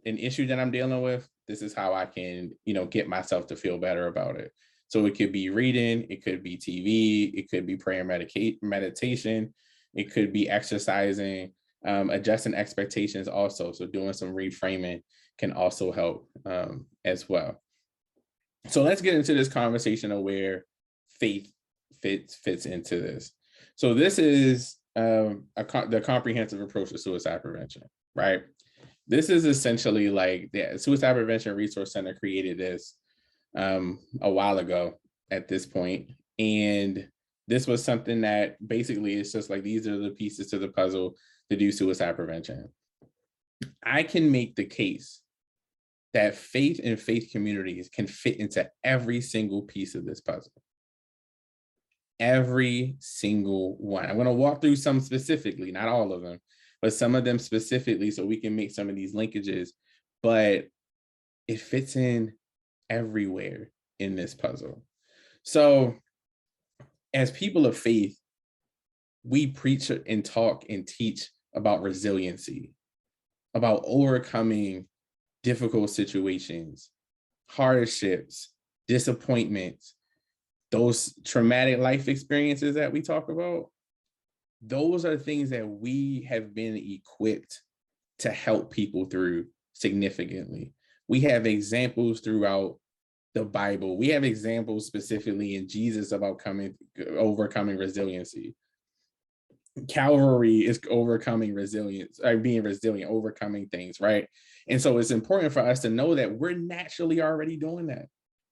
an issue that I'm dealing with. This is how I can, get myself to feel better about it. So it could be reading, it could be TV, it could be prayer, meditation, it could be exercising. Adjusting expectations also. So doing some reframing can also help as well. So let's get into this conversation of where faith fits into this. So this is the comprehensive approach to suicide prevention, right? This is essentially the Suicide Prevention Resource Center created this a while ago at this point. And This was something that basically it's just like, these are the pieces to the puzzle to do suicide prevention. I can make the case that faith and faith communities can fit into every single piece of this puzzle. Every single one. I'm going to walk through some specifically, not all of them, but some of them specifically so we can make some of these linkages. But it fits in everywhere in this puzzle. So as people of faith, we preach and talk and teach about resiliency, about overcoming difficult situations, hardships, disappointments, those traumatic life experiences that we talk about. Those are things that we have been equipped to help people through significantly. We have examples throughout the Bible. We have examples specifically in Jesus about overcoming resiliency. Calvary is overcoming resilience, being resilient, overcoming things, right? And so it's important for us to know that we're naturally already doing that.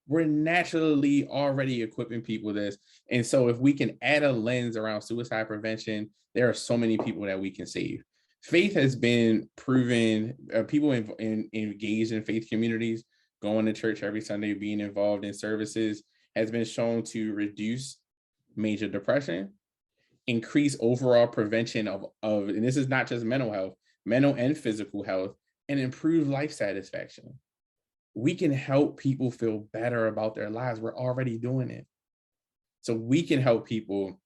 We're naturally already equipping people this. And so if we can add a lens around suicide prevention, there are so many people that we can save. Faith has been proven, people engaged in faith communities, going to church every Sunday, being involved in services, has been shown to reduce major depression, increase overall prevention of, and this is not just mental health, mental and physical health, and improve life satisfaction. We can help people feel better about their lives. We're already doing it. So we can help people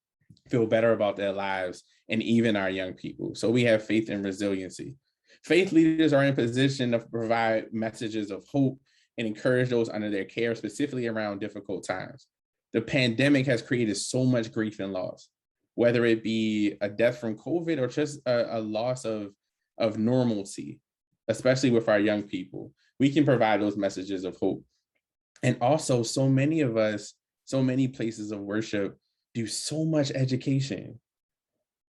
feel better about their lives, and even our young people. So we have faith and resiliency. Faith leaders are in position to provide messages of hope and encourage those under their care, specifically around difficult times. The pandemic has created so much grief and loss, whether it be a death from COVID or just a loss of normalcy, especially with our young people. We can provide those messages of hope. And also, so many of us, so many places of worship do so much education.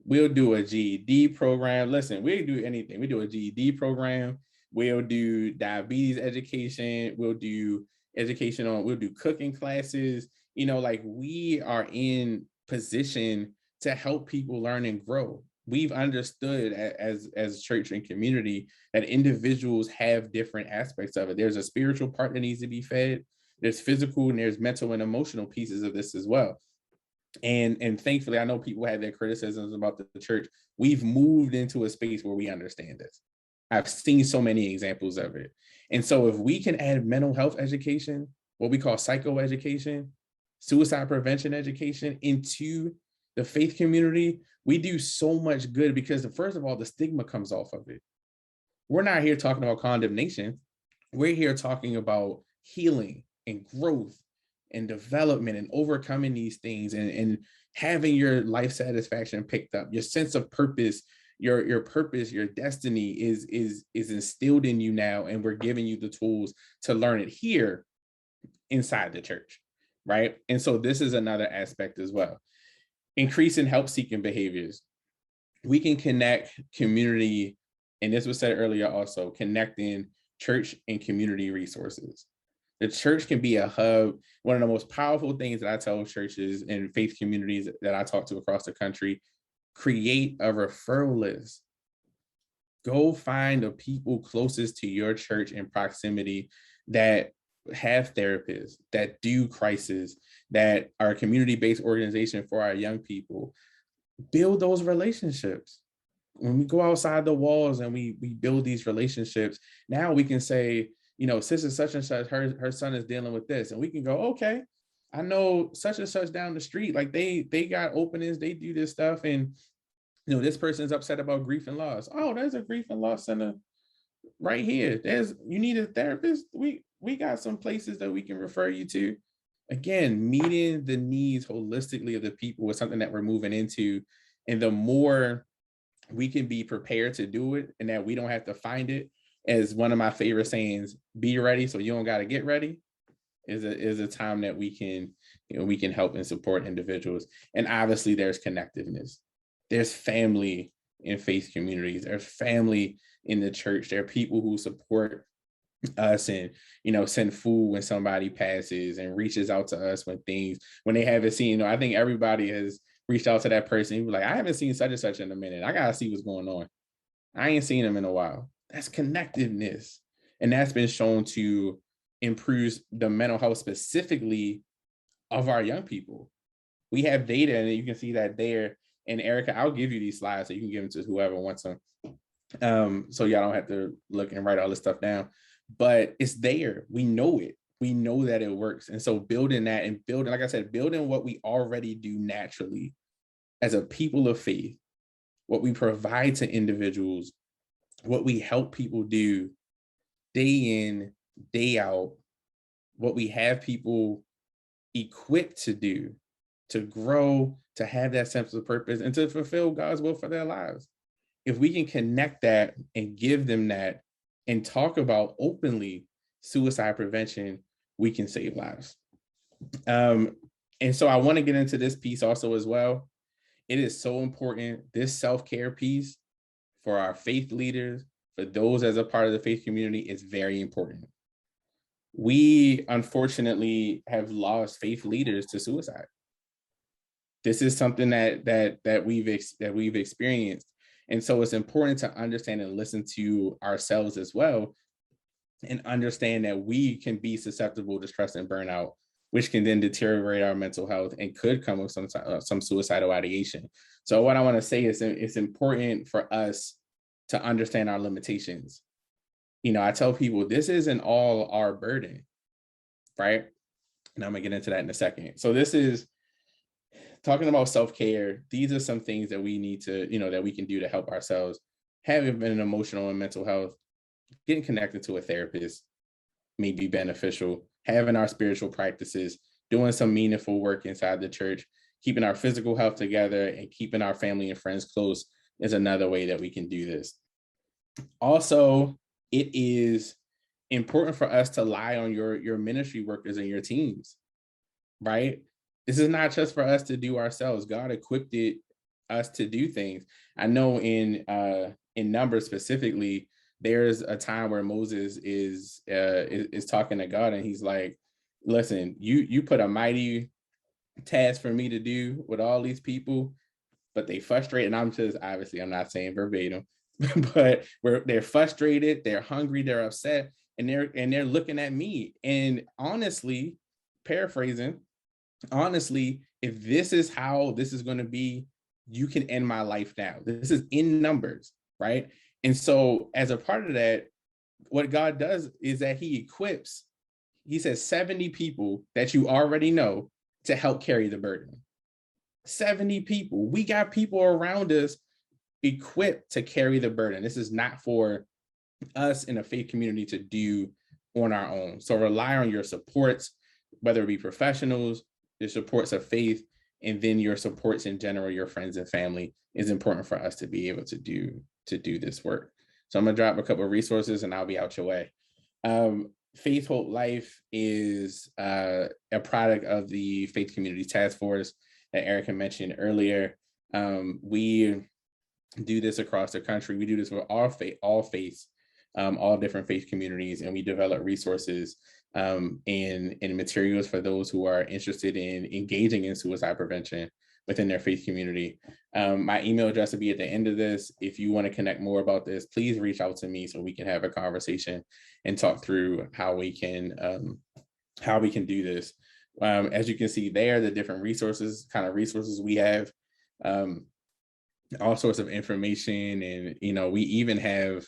We'll do a GED program. Listen, we'll do anything. We do a GED program. We'll do diabetes education. We'll do education on, we'll do cooking classes. You know, like, we are in position to help people learn and grow. We've understood as church and community that individuals have different aspects of it. There's a spiritual part that needs to be fed. There's physical and there's mental and emotional pieces of this as well. And thankfully, I know people had their criticisms about the church. We've moved into a space where we understand this. I've seen so many examples of it. And so if we can add mental health education, what we call psychoeducation, suicide prevention education into the faith community, we do so much good, because first of all, the stigma comes off of it. We're not here talking about condemnation. We're here talking about healing and growth and development and overcoming these things, and having your life satisfaction picked up, your sense of purpose, your purpose, your destiny is instilled in you now, and we're giving you the tools to learn it here inside the church, right? And so this is another aspect as well. Increasing help-seeking behaviors. We can connect community, and this was said earlier also, connecting church and community resources. The church can be a hub. One of the most powerful things that I tell churches and faith communities that I talk to across the country, create a referral list. Go find the people closest to your church in proximity that have therapists, that do crisis, that are a community-based organization for our young people. Build those relationships. When we go outside the walls and we build these relationships, now we can say, you know, sister such and such, her son is dealing with this. And we can go, okay, I know such and such down the street, like they got openings, they do this stuff. And, you know, this person's upset about grief and loss. Oh, there's a grief and loss center right here. You need a therapist. We got some places that we can refer you to. Again, meeting the needs holistically of the people is something that we're moving into. And the more we can be prepared to do it, and that we don't have to find it, as one of my favorite sayings, be ready so you don't got to get ready, is a time that we can help and support individuals. And obviously there's connectiveness. There's family in faith communities. There's family in the church. There are people who support us, and send food when somebody passes, and reaches out to us when they haven't seen. I think everybody has reached out to that person. He was like, I haven't seen such and such in a minute. I gotta see what's going on. I ain't seen them in a while. That's connectiveness, and that's been shown to improve the mental health specifically of our young people. We have data, and you can see that there. And Ericka, I'll give you these slides so you can give them to whoever wants them. So y'all don't have to look and write all this stuff down, but it's there. We know it. We know that it works. And so building that, and building, like I said, building what we already do naturally as a people of faith, what we provide to individuals, what we help people do day in, day out, what we have people equipped to do, to grow, to have that sense of purpose, and to fulfill God's will for their lives. If we can connect that and give them that and talk about openly suicide prevention, we can save lives. And so I want to get into this piece also as well. It is so important, this self-care piece for our faith leaders, for those as a part of the faith community, is very important. We unfortunately have lost faith leaders to suicide. This is something that we've experienced. And so it's important to understand and listen to ourselves as well, and understand that we can be susceptible to stress and burnout, which can then deteriorate our mental health and could come with some suicidal ideation. So what I want to say is it's important for us to understand our limitations. I tell people this isn't all our burden, right? And I'm gonna get into that in a second. So this is talking about self-care. These are some things that we need to, that we can do to help ourselves. Having an emotional and mental health, getting connected to a therapist may be beneficial. Having our spiritual practices, doing some meaningful work inside the church, keeping our physical health together, and keeping our family and friends close is another way that we can do this. Also, it is important for us to rely on your ministry workers and your teams, right? This is not just for us to do ourselves. God equipped us to do things. I know in Numbers specifically, there's a time where Moses is talking to God, and he's like, listen, you put a mighty task for me to do with all these people, but they frustrated. And I'm not saying verbatim, but they're frustrated, they're hungry, they're upset, and they're looking at me. And honestly, paraphrasing, if this is how this is going to be, you can end my life now. This is in Numbers, right? And so as a part of that, what God does is that he equips, he says 70 people that you already know to help carry the burden. 70 people. We got people around us equipped to carry the burden. This is not for us in a faith community to do on our own. So rely on your supports, whether it be professionals, your supports of faith, and then your supports in general, your friends and family, is important for us to be able to do this work. So I'm gonna drop a couple of resources and I'll be out your way. Faith Hope Life is a product of the Faith Community Task Force that Ericka mentioned earlier. We do this across the country. We do this with all faiths, all different faith communities, and we develop resources and materials for those who are interested in engaging in suicide prevention within their faith community. My email address will be at the end of this. If you want to connect more about this, please reach out to me so we can have a conversation and talk through how we can do this. As you can see there, the different resources we have, all sorts of information, and we even have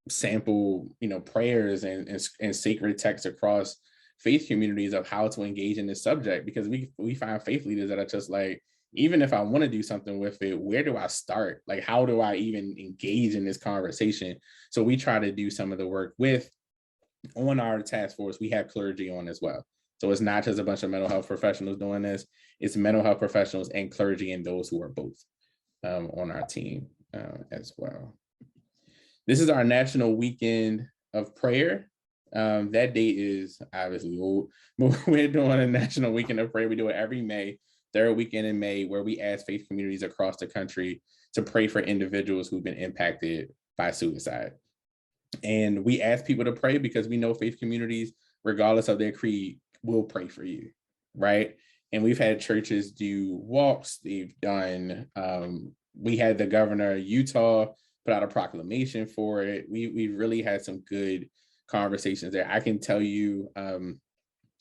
sample prayers and sacred texts across faith communities of how to engage in this subject, because we find faith leaders that are just like, even if I want to do something with it, where do I start? Like, how do I even engage in this conversation? So we try to do some of the work on our task force. We have clergy on as well. So it's not just a bunch of mental health professionals doing this, it's mental health professionals and clergy, and those who are both on our team as well. This is our National Weekend of Prayer. That date is obviously old, but we're doing a National Weekend of Prayer. We do it every May, third weekend in May, where we ask faith communities across the country to pray for individuals who've been impacted by suicide. And we ask people to pray because we know faith communities, regardless of their creed, will pray for you, right? And we've had churches do walks. They've done, we had the governor of Utah put out a proclamation for it. We really had some good conversations there. I can tell you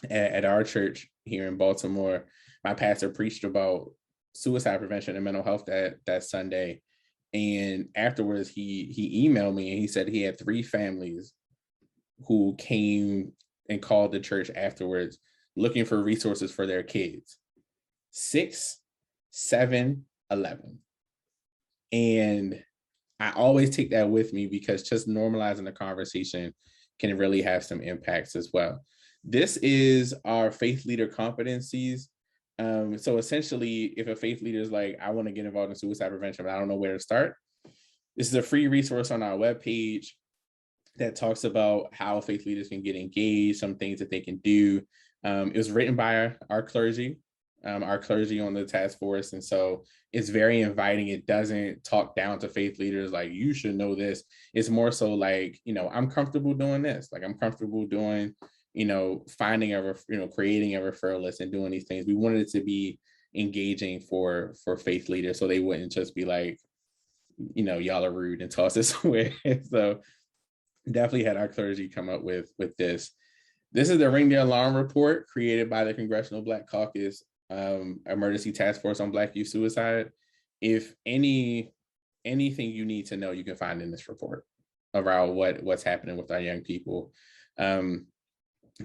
at our church here in Baltimore, my pastor preached about suicide prevention and mental health that Sunday. And afterwards, he emailed me and he said he had 3 families who came and called the church afterwards looking for resources for their kids. 6, 7, 11. And I always take that with me because just normalizing the conversation can really have some impacts as well. This is our faith leader competencies. So essentially, if a faith leader is like, I want to get involved in suicide prevention, but I don't know where to start, this is a free resource on our webpage that talks about how faith leaders can get engaged, some things that they can do. It was written by our clergy on the task force. And so it's very inviting. It doesn't talk down to faith leaders like, you should know this. It's more so like, I'm comfortable doing this. Like, I'm comfortable doing, finding creating a referral list and doing these things. We wanted it to be engaging for faith leaders so they wouldn't just be like, y'all are rude and toss this away. So definitely had our clergy come up with this. This is the Ring the Alarm report created by the Congressional Black Caucus Emergency Task Force on Black Youth Suicide. If anything you need to know, you can find in this report around what's happening with our young people.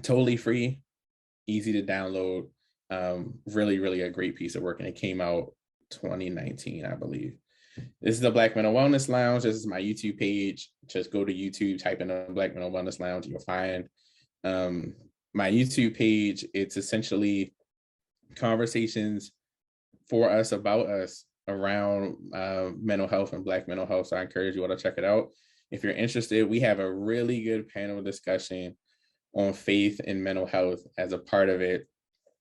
Totally free, easy to download. Really, really a great piece of work, and it came out 2019, I believe. This is the Black Mental Wellness Lounge. This is my YouTube page. Just go to YouTube, type in the Black Mental Wellness Lounge, you'll find my YouTube page. It's essentially conversations for us, about us, around mental health and Black mental health. So I encourage you all to check it out. If you're interested, we have a really good panel discussion on faith and mental health as a part of it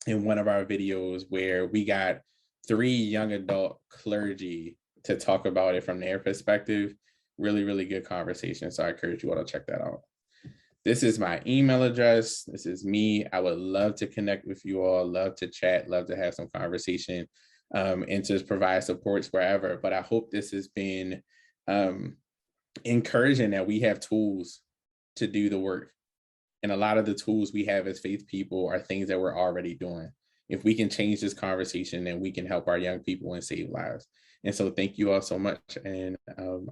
in one of our videos, where we got 3 young adult clergy to talk about it from their perspective. Really, really good conversation. So I encourage you all to check that out. This is my email address. This is me. I would love to connect with you all, love to chat, love to have some conversation, and to provide supports wherever. But I hope this has been encouraging, that we have tools to do the work. And a lot of the tools we have as faith people are things that we're already doing. If we can change this conversation, then we can help our young people and save lives. And so thank you all so much. And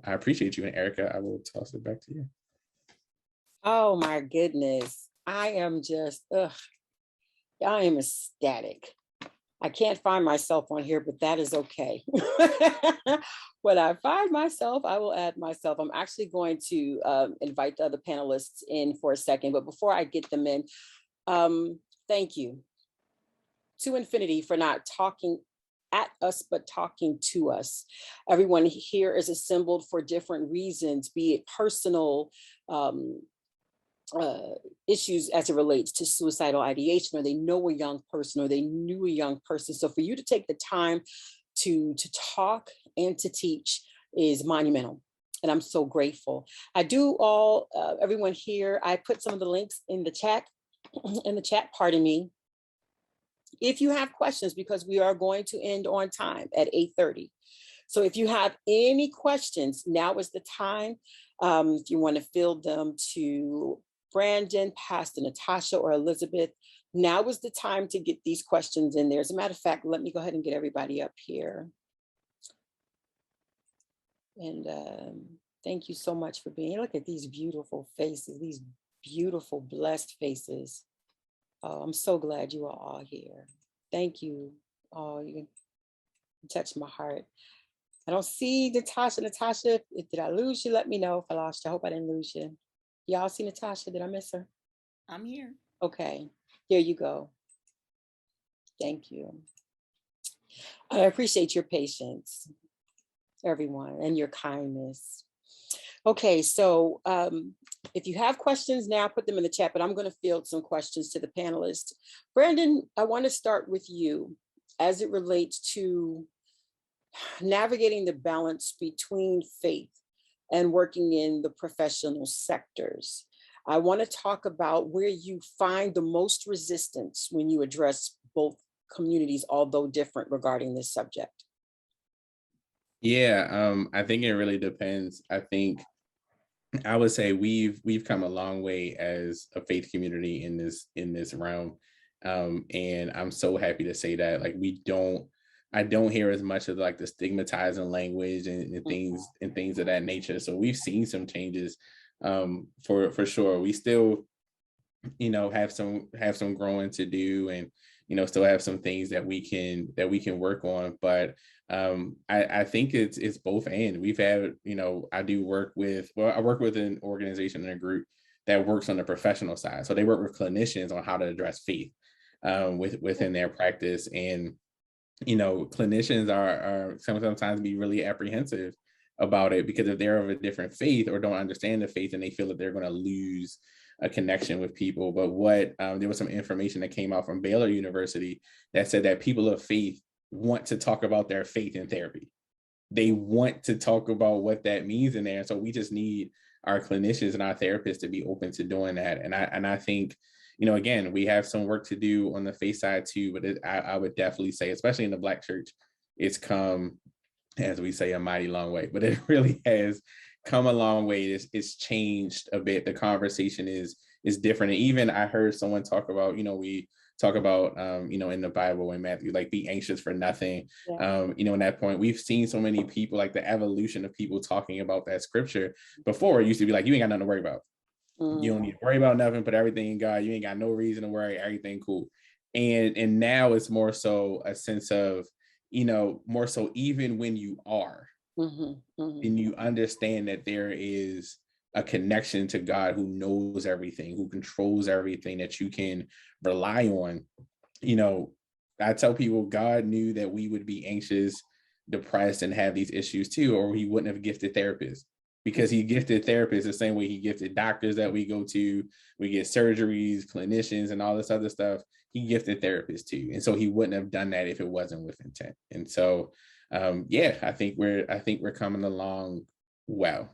I appreciate you. And Ericka, I will toss it back to you. Oh my goodness. I am just, I am ecstatic. I can't find myself on here, but that is okay. When I find myself, I will add myself. I'm actually going to invite the other panelists in for a second, but before I get them in, thank you to Infinity for not talking at us, but talking to us. Everyone here is assembled for different reasons, be it personal issues as it relates to suicidal ideation, or they know a young person, or they knew a young person. So for you to take the time to talk and to teach is monumental. And I'm so grateful. I do everyone here, I put some of the links in the chat, pardon me. If you have questions, because we are going to end on time at 8:30. So if you have any questions, now is the time. If you want to field them to Brandon, Pastor Natasha, or Elizabeth, now is the time to get these questions in there. As a matter of fact, let me go ahead and get everybody up here. And thank you so much for being here. Look at these beautiful faces, these beautiful, blessed faces. Oh, I'm so glad you are all here. Thank you. Oh, you touched my heart. I don't see Natasha. Natasha, did I lose you? Let me know if I lost you. I hope I didn't lose you. Y'all see Natasha? Did I miss her? I'm here. Okay, here you go. Thank you. I appreciate your patience, everyone, and your kindness. Okay, so if you have questions now, put them in the chat, but I'm going to field some questions to the panelists. Brandon, I want to start with you as it relates to navigating the balance between faith and working in the professional sectors. I want to talk about where you find the most resistance when you address both communities, although different, regarding this subject. Yeah, I think it really depends. I think I would say we've come a long way as a faith community in this realm, and I'm so happy to say that. Like I don't hear as much of like the stigmatizing language and things of that nature. So we've seen some changes, for sure. We still, have some growing to do, and still have some things that we can work on, but I think it's both. And we've had, I work with an organization and a group that works on the professional side, so they work with clinicians on how to address faith within their practice. And clinicians are sometimes be really apprehensive about it, because if they're of a different faith or don't understand the faith, and they feel that they're going to lose a connection with people. But there was some information that came out from Baylor University that said that people of faith want to talk about their faith in therapy. They want to talk about what that means in there. So we just need our clinicians and our therapists to be open to doing that. And I think, again, we have some work to do on the faith side too, but I would definitely say, especially in the Black church, it's come, as we say, a mighty long way. But it really has come a long way. It's changed a bit. The conversation is different. And even I heard someone talk about, we talk about, in the Bible in Matthew, like, be anxious for nothing. Yeah. In that point, we've seen so many people, like the evolution of people talking about that scripture. Before, it used to be like, you ain't got nothing to worry about. You don't need to worry about nothing, put everything in God. You ain't got no reason to worry, everything cool. And now it's more so a sense of, more so even when you are, and you understand that there is a connection to God who knows everything, who controls everything, that you can rely on. I tell people, God knew that we would be anxious, depressed, and have these issues too, or he wouldn't have gifted therapists. Because he gifted therapists the same way he gifted doctors that we go to, we get surgeries, clinicians, and all this other stuff. He gifted therapists too. And so he wouldn't have done that if it wasn't with intent. And so, I think we're coming along well.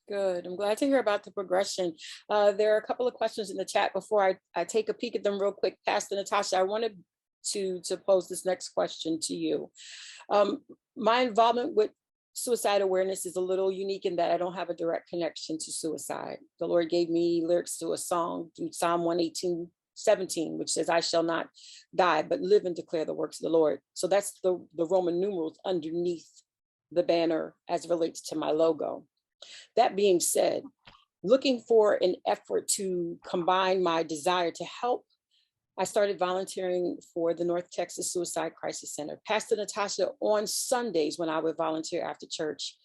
Good. I'm glad to hear about the progression. There are a couple of questions in the chat. Before I take a peek at them real quick, Pastor Natasha, I wanted to pose this next question to you. My involvement with suicide awareness is a little unique in that I don't have a direct connection to suicide. The Lord gave me lyrics to a song through Psalm 118:17, which says, I shall not die, but live and declare the works of the Lord. So that's the Roman numerals underneath the banner as relates to my logo. That being said, looking for an effort to combine my desire to help, I started volunteering for the North Texas Suicide Crisis Center. Pastor Natasha, on Sundays when I would volunteer after church,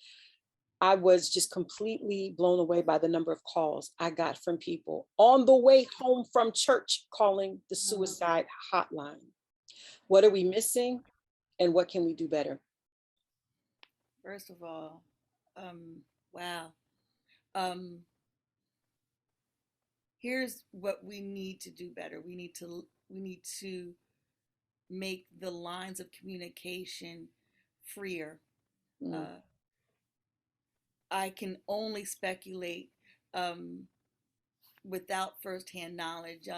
I was just completely blown away by the number of calls I got from people on the way home from church calling the suicide hotline. What are we missing, and what can we do better? First of all, wow. Here's what we need to do better. We need to make the lines of communication freer. I can only speculate without firsthand knowledge.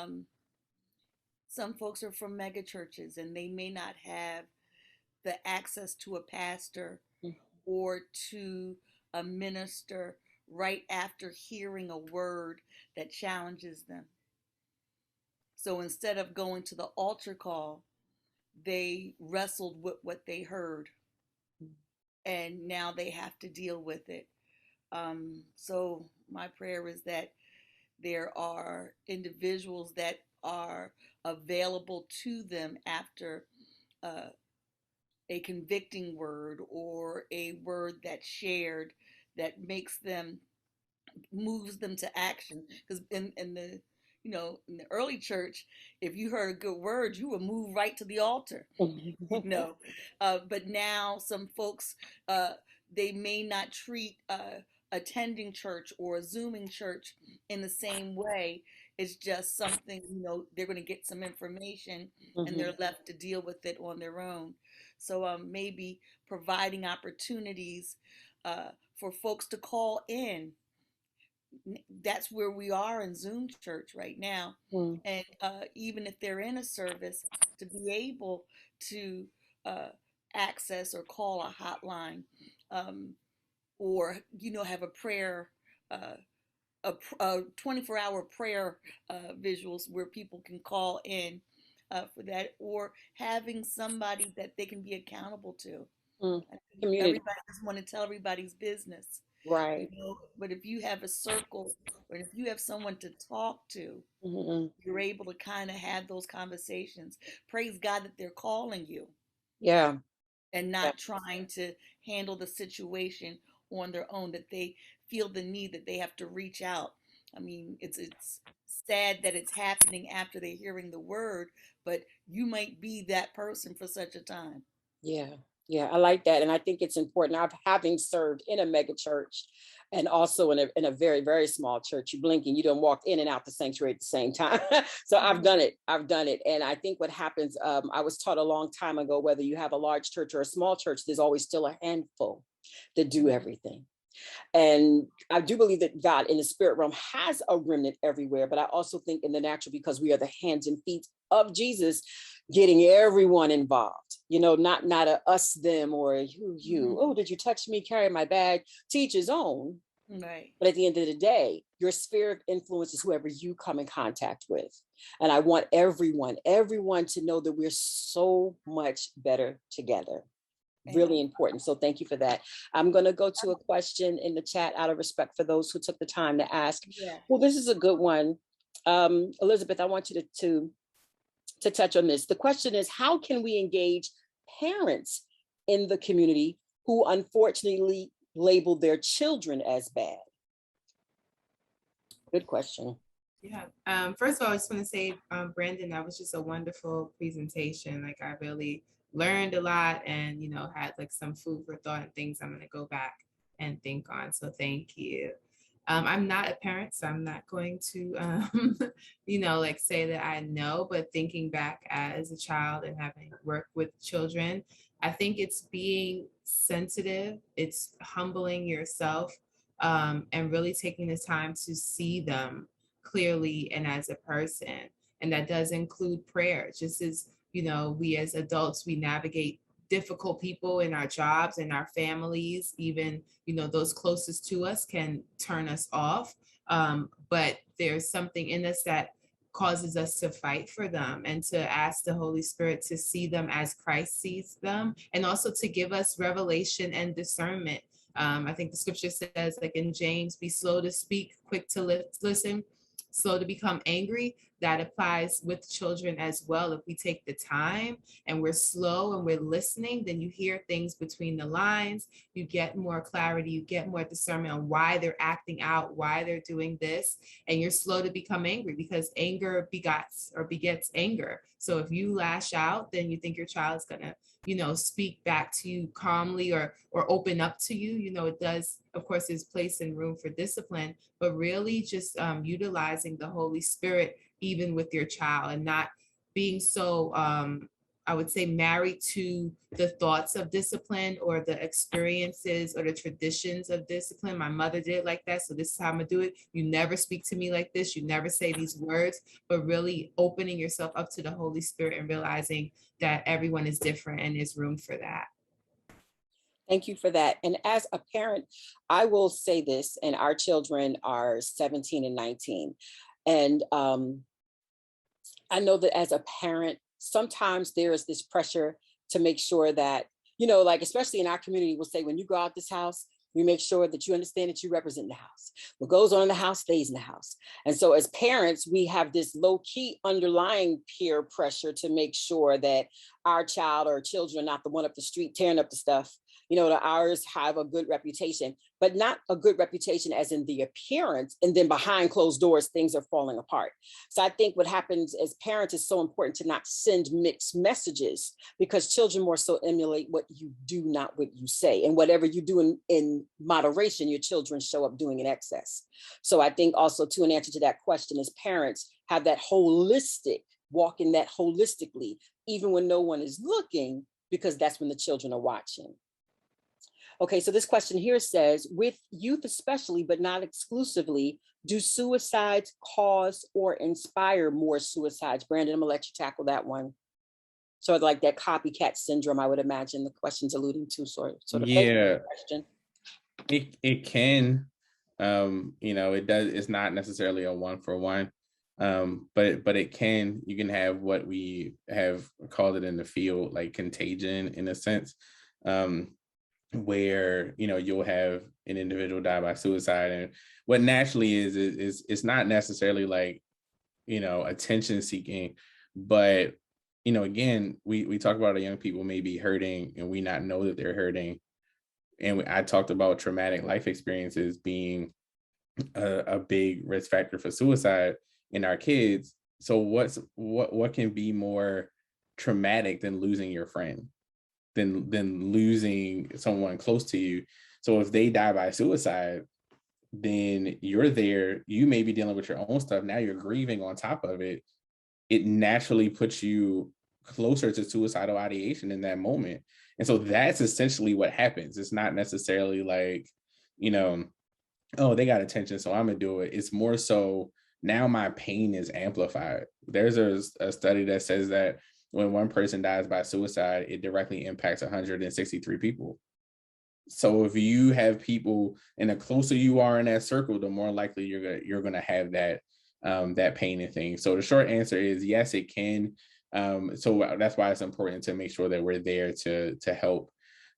Some folks are from mega churches, and they may not have the access to a pastor or to a minister right after hearing a word that challenges them. So instead of going to the altar call, they wrestled with what they heard, and now they have to deal with it. So my prayer is that there are individuals that are available to them after a convicting word or a word that's shared that moves them to action. Because in the early church, if you heard a good word, you would move right to the altar. But now some folks, they may not treat attending church or zooming church in the same way. It's just something, they're going to get some information and they're left to deal with it on their own. So maybe providing opportunities for folks to call in. That's where we are in Zoom church right now. Mm. And even if they're in a service, to be able to access or call a hotline, or have a prayer, a 24-hour prayer visuals where people can call in for that, or having somebody that they can be accountable to. Mm. Community. Everybody doesn't want to tell everybody's business, Right. but if you have a circle, or if you have someone to talk to, Mm-hmm. you're able to kind of have those conversations. Praise God that they're calling you Yeah. and Yeah. not trying to handle the situation on their own, that they feel the need that they have to reach out. I mean, it's sad that it's happening after they're hearing the word, but you might be that person for such a time. Yeah. Yeah. I like that. And I think it's important. I've having served in a mega church and also in a very, very small church. You blink and you don't walk in and out the sanctuary at the same time. So I've done it. I've done it. And I think what happens, I was taught a long time ago, whether you have a large church or a small church, there's always still a handful that do everything. And I do believe that God in the spirit realm has a remnant everywhere, but I also think in the natural, because we are the hands and feet of Jesus, getting everyone involved, not a us, them, or you. Oh, did you touch me? Carry my bag. To each his own. Right. But at the end of the day, your sphere of influence is whoever you come in contact with. And I want everyone to know that we're so much better together. Really important. So thank you for that. I'm going to go to a question in the chat out of respect for those who took the time to ask. Yeah. Well, this is a good one. Elizabeth, I want you to touch on this. The question is, how can we engage parents in the community who unfortunately label their children as bad? Good question. Yeah. First of all, I just want to say, Brandon, that was just a wonderful presentation. Like, I really learned a lot and, had like some food for thought and things I'm going to go back and think on. So thank you. I'm not a parent, so I'm not going to, like say that I know, but thinking back as a child and having worked with children, I think it's being sensitive, it's humbling yourself, and really taking the time to see them clearly and as a person. And that does include prayer. Just as, we as adults, we navigate difficult people in our jobs and our families, even, those closest to us can turn us off. But there's something in us that causes us to fight for them and to ask the Holy Spirit to see them as Christ sees them, and also to give us revelation and discernment. I think the scripture says, like in James, be slow to speak, quick to listen, slow to become angry. That applies with children as well. If we take the time and we're slow and we're listening, then you hear things between the lines, you get more clarity, you get more discernment on why they're acting out, why they're doing this, and you're slow to become angry, because anger begets anger. So if you lash out, then you think your child's gonna, speak back to you calmly or open up to you. It does, of course, there's place and room for discipline, but really just utilizing the Holy Spirit even with your child, and not being so, I would say, married to the thoughts of discipline or the experiences or the traditions of discipline. My mother did it like that, so this is how I'm gonna do it. You never speak to me like this. You never say these words, but really opening yourself up to the Holy Spirit and realizing that everyone is different and there's room for that. Thank you for that. And as a parent, I will say this, and our children are 17 and 19. And I know that as a parent, sometimes there is this pressure to make sure that, like, especially in our community, we'll say, when you go out this house, we make sure that you understand that you represent the house. What goes on in the house stays in the house. And so as parents, we have this low key underlying peer pressure to make sure that our child or children are not the one up the street tearing up the stuff. That ours have a good reputation, but not a good reputation as in the appearance. And then behind closed doors, things are falling apart. So I think what happens as parents is so important to not send mixed messages, because children more so emulate what you do, not what you say. And whatever you do in moderation, your children show up doing in excess. So I think also, to an answer to that question, as parents have that holistic, walk in that holistically, even when no one is looking, because that's when the children are watching. Okay, so this question here says, with youth especially, but not exclusively, do suicides cause or inspire more suicides? Brandon, I'm gonna let you tackle that one. Sort of like that copycat syndrome, I would imagine the question's alluding to, sort of. Yeah, Question. it can, you know, it does, it's not necessarily a one for one. But it can, you can have what we have called it in the field, like contagion in a sense, where, you know, you'll have an individual die by suicide. And what naturally is it's not necessarily like, you know, attention seeking, but, you know, again, we talk about young people may be hurting and we not know that they're hurting. And I talked about traumatic life experiences being a big risk factor for suicide in our kids. So what can be more traumatic than losing your friend, than losing someone close to you? So if they die by suicide, then you're there, you may be dealing with your own stuff. Now you're grieving on top of it. It naturally puts you closer to suicidal ideation in that moment. And so that's essentially what happens. It's not necessarily like, you know, oh, they got attention, so I'm gonna do it. It's more so now my pain is amplified. There's a study that says that when one person dies by suicide, it directly impacts 163 people. So if you have people, and the closer you are in that circle, the more likely you're gonna have that that pain and thing. So the short answer is yes, it can. So that's why it's important to make sure that we're there to help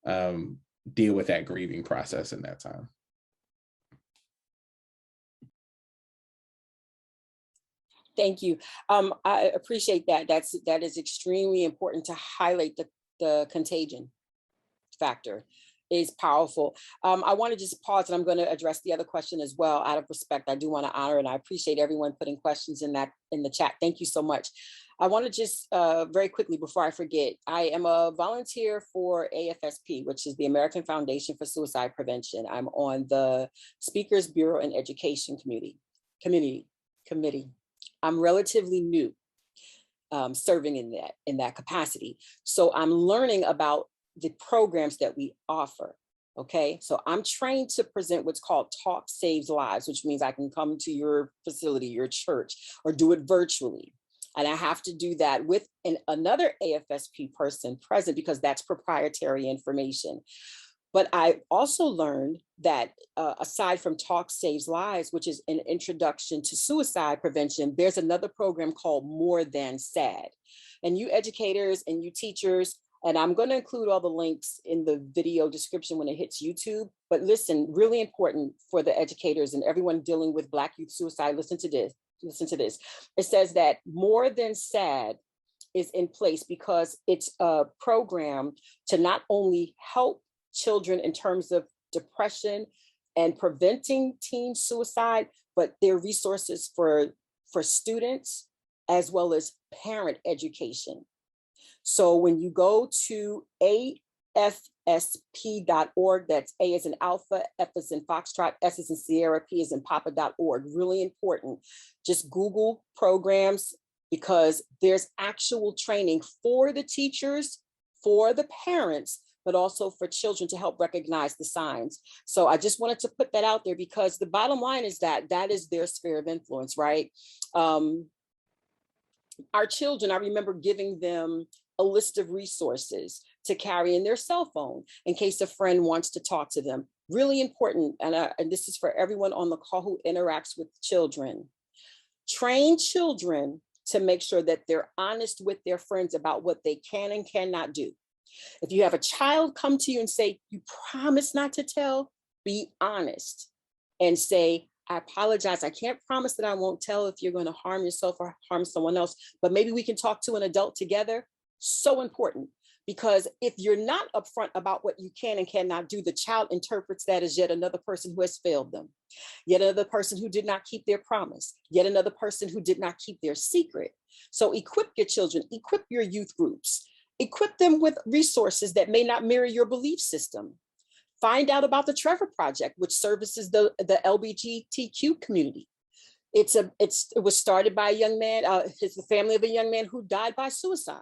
deal with that grieving process in that time. Thank you. I appreciate that. That is extremely important to highlight the contagion factor is powerful. I want to just pause, and I'm going to address the other question as well. Out of respect, I do want to honor, and I appreciate everyone putting questions in the chat. Thank you so much. I want to just very quickly, before I forget, I am a volunteer for AFSP, which is the American Foundation for Suicide Prevention. I'm on the Speakers Bureau and Education Committee. I'm relatively new serving in that capacity. So I'm learning about the programs that we offer. Okay, so I'm trained to present what's called Talk Saves Lives, which means I can come to your facility, your church, or do it virtually. And I have to do that with another AFSP person present because that's proprietary information. But I also learned that aside from Talk Saves Lives, which is an introduction to suicide prevention, there's another program called More Than Sad. And you educators and you teachers, and I'm going to include all the links in the video description when it hits YouTube. But listen, really important for the educators and everyone dealing with Black youth suicide, listen to this. Listen to this. It says that More Than Sad is in place because it's a program to not only help children in terms of depression and preventing teen suicide, but they're resources for students as well as parent education. So when you go to AFSP.org, that's A as in Alpha, F as in Foxtrot, S as in Sierra, P as in Papa.org, really important. Just Google programs because there's actual training for the teachers, for the parents, but also for children to help recognize the signs. So I just wanted to put that out there because the bottom line is that is their sphere of influence, right? Our children, I remember giving them a list of resources to carry in their cell phone in case a friend wants to talk to them. Really important, and this is for everyone on the call who interacts with children. Train children to make sure that they're honest with their friends about what they can and cannot do. If you have a child come to you and say, you promise not to tell, be honest and say, I apologize. I can't promise that I won't tell if you're going to harm yourself or harm someone else, but maybe we can talk to an adult together. So important, because if you're not upfront about what you can and cannot do, the child interprets that as yet another person who has failed them, yet another person who did not keep their promise, yet another person who did not keep their secret. So equip your children, equip your youth groups, equip them with resources that may not mirror your belief system. Find out about the Trevor Project, which services the LGBTQ community. It was started by a young man, it's the family of a young man who died by suicide.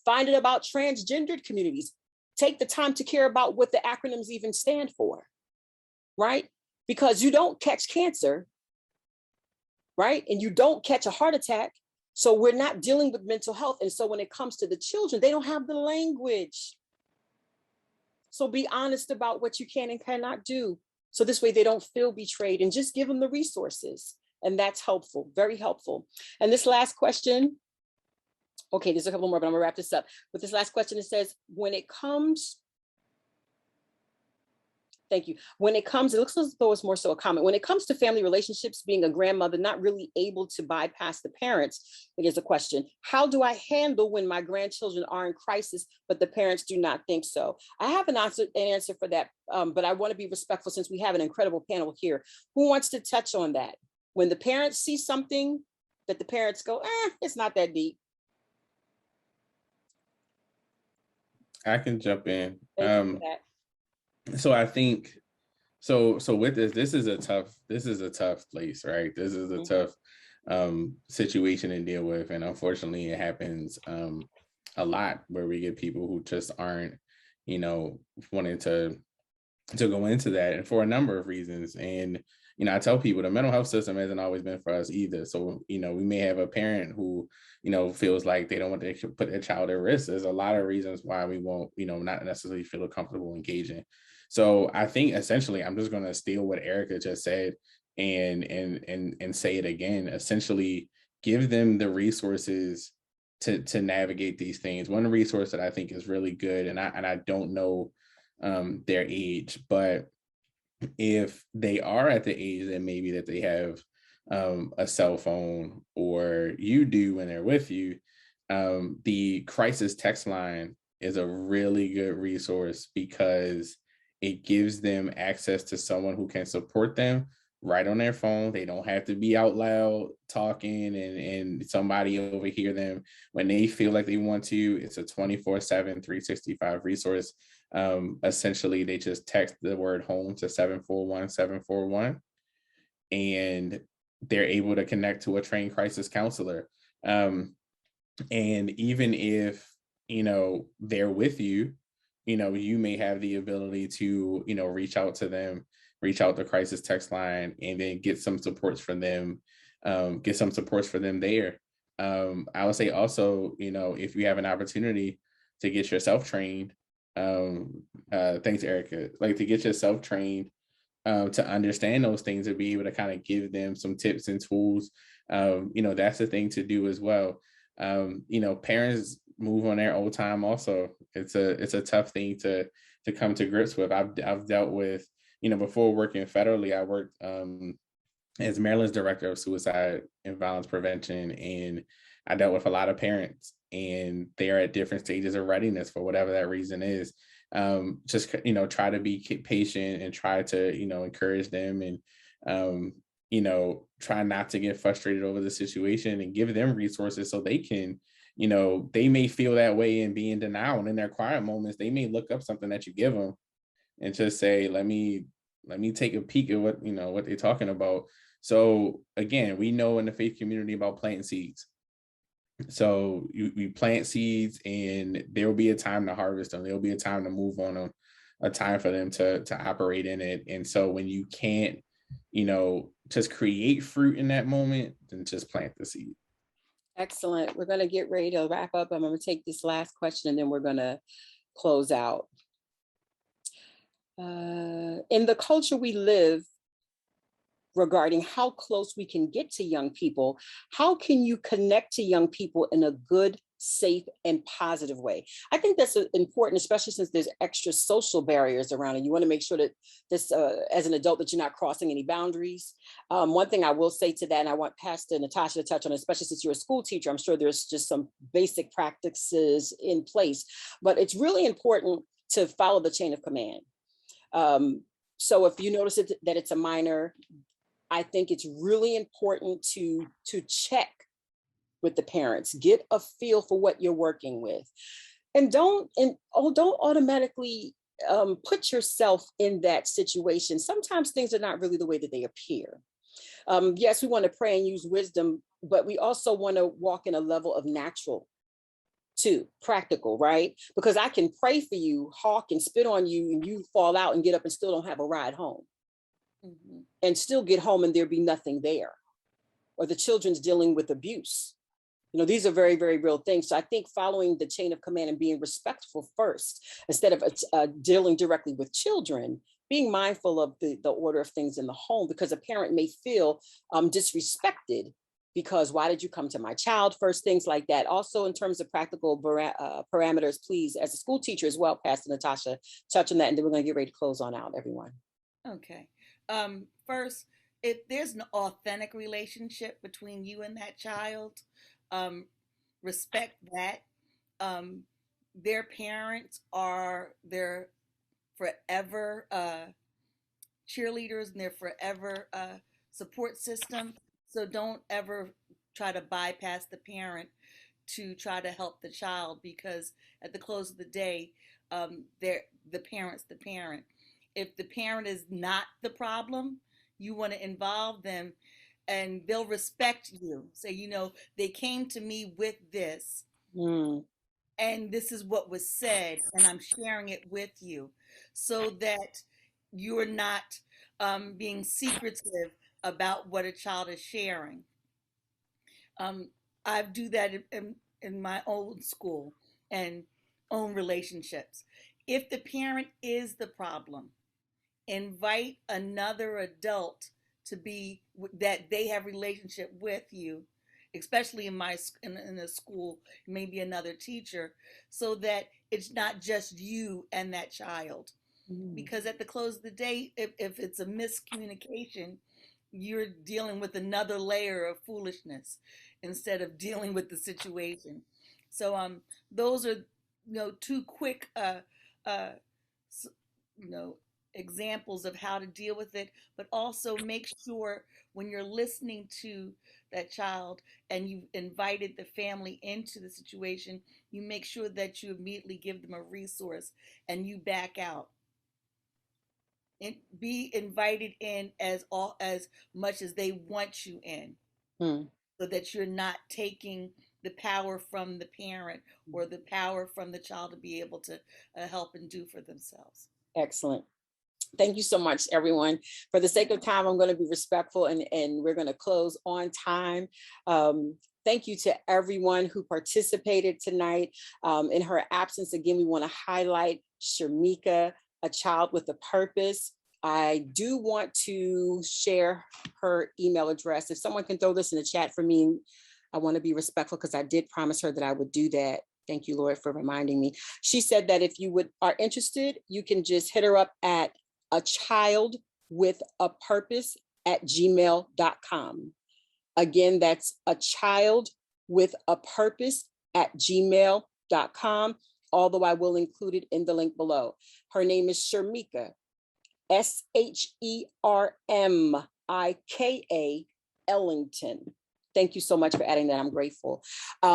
Find out about transgendered communities. take the time to care about what the acronyms even stand for, right? Because you don't catch cancer, right? And you don't catch a heart attack. So we're not dealing with mental health. And so when it comes to the children, they don't have the language. So be honest about what you can and cannot do. So this way they don't feel betrayed, and just give them the resources. And that's helpful, very helpful. And this last question, okay, there's a couple more, but I'm gonna wrap this up. With this last question, it says, when it comes, thank you. When it comes, it looks as though it's more so a comment. When it comes to family relationships, being a grandmother, not really able to bypass the parents, it is a question. How do I handle when my grandchildren are in crisis, but the parents do not think so? I have an answer for that, but I want to be respectful since we have an incredible panel here. Who wants to touch on that? When the parents see something that the parents go, it's not that deep. I can jump in. Thank you for that. So I think, so with this is a tough place, right? This is a tough situation to deal with. And unfortunately it happens a lot, where we get people who just aren't, wanting to go into that, and for a number of reasons. And, I tell people the mental health system hasn't always been for us either. So, we may have a parent who, feels like they don't want to put their child at risk. There's a lot of reasons why we won't, not necessarily feel comfortable engaging. So I think essentially I'm just going to steal what Ericka just said and say it again. Essentially, give them the resources to navigate these things. One resource that I think is really good, and I don't know their age, but if they are at the age that maybe that they have a cell phone, or you do when they're with you, the crisis text line is a really good resource, because it gives them access to someone who can support them right on their phone. They don't have to be out loud talking and somebody overhear them. When they feel like they want to, it's a 24/7, 365 resource. Essentially, they just text the word home to 741-741, and they're able to connect to a trained crisis counselor. And even if, they're with you, you may have the ability to, reach out to them, reach out the crisis text line, and then get some supports from them, there. I would say also, if you have an opportunity to get yourself trained, thanks, Ericka, like to get yourself trained, to understand those things, to be able to kind of give them some tips and tools. That's the thing to do as well. Parents move on their own time also. It's a tough thing to come to grips with. I've dealt with, before working federally, I worked as Maryland's director of suicide and violence prevention, and I dealt with a lot of parents, and they're at different stages of readiness for whatever that reason is. Just try to be patient and try to encourage them, and try not to get frustrated over the situation, and give them resources so they can, they may feel that way and be in denial, and in their quiet moments they may look up something that you give them and just say, let me take a peek at what they're talking about. So again, we know in the faith community about planting seeds. So you plant seeds, and there will be a time to harvest them. There'll be a time to move on them, a time for them to operate in it. And so when you can't, just create fruit in that moment, then just plant the seed. Excellent. We're going to get ready to wrap up. I'm going to take this last question, and then we're going to close out. In the culture we live, regarding how close we can get to young people, how can you connect to young people in a good, safe, and positive way? I think that's important, especially since there's extra social barriers around, and you want to make sure that this, as an adult, that you're not crossing any boundaries. One thing I will say to that, and I want Pastor Natasha to touch on, especially since you're a school teacher, I'm sure there's just some basic practices in place, but it's really important to follow the chain of command. So if you notice that it's a minor, I think it's really important to check with the parents, get a feel for what you're working with, and don't automatically put yourself in that situation. Sometimes things are not really the way that they appear. Yes, we want to pray and use wisdom, but we also want to walk in a level of natural Two, practical, right? Because I can pray for you, hawk and spit on you, and you fall out and get up and still don't have a ride home. And still get home and there be nothing there. Or the children's dealing with abuse. You know, these are very, very real things. So I think following the chain of command and being respectful first, instead of dealing directly with children, being mindful of the order of things in the home, because a parent may feel disrespected because why did you come to my child first, things like that. Also in terms of practical parameters, please, as a school teacher as well, Pastor Natasha, touch on that, and then we're gonna get ready to close on out, everyone. Okay. First, if there's an authentic relationship between you and that child, respect that. Their parents are their forever cheerleaders and their forever support system. So don't ever try to bypass the parent to try to help the child, because at the close of the day, the parent's the parent. If the parent is not the problem, you want to involve them and they'll respect you. Say, you know, they came to me with this and this is what was said and I'm sharing it with you, so that you're not being secretive about what a child is sharing. I do that in my own school and own relationships. If the parent is the problem, invite another adult to be that they have relationship with you, especially in a school, maybe another teacher, so that it's not just you and that child. Because at the close of the day, if it's a miscommunication, you're dealing with another layer of foolishness instead of dealing with the situation. So those are two quick examples of how to deal with it. But also make sure when you're listening to that child and you've invited the family into the situation, you make sure that you immediately give them a resource and you back out. And be invited in as much as they want you in, so that you're not taking the power from the parent or the power from the child to be able to help and do for themselves. Excellent. Thank you so much, everyone. For the sake of time, I'm going to be respectful and we're going to close on time. Thank you to everyone who participated tonight. In her absence, again, we want to highlight Shermika, a child with a purpose. I do want to share her email address. If someone can throw this in the chat for me, I want to be respectful because I did promise her that I would do that. Thank you, Lord, for reminding me. She said that if you are interested, you can just hit her up at achildwithapurpose@gmail.com. Again, that's achildwithapurpose@gmail.com. Although I will include it in the link below. Her name is Shermika, SHERMIKA Ellington. Thank you so much for adding that. I'm grateful.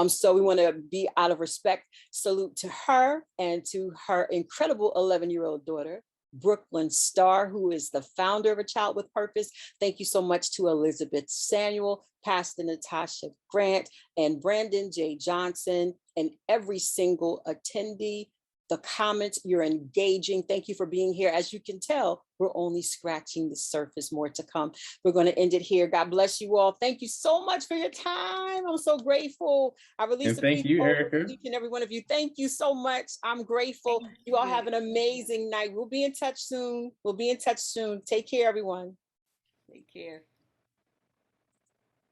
So we want to be out of respect. Salute to her and to her incredible 11-year-old daughter, Brooklynn-Starr, who is the founder of A Child with Purpose. Thank you so much to Elizabeth Samuel, Pastor Natasha Grant, and Brandon J. Johnson, and every single attendee. The comments, you're engaging. Thank you for being here. As you can tell, we're only scratching the surface, more to come. We're going to end it here. God bless you all. Thank you so much for your time. I'm so grateful. I release the thank you, Ericka. each and every one of you. Thank you so much. I'm grateful. You all have an amazing night. We'll be in touch soon. Take care, everyone. Take care.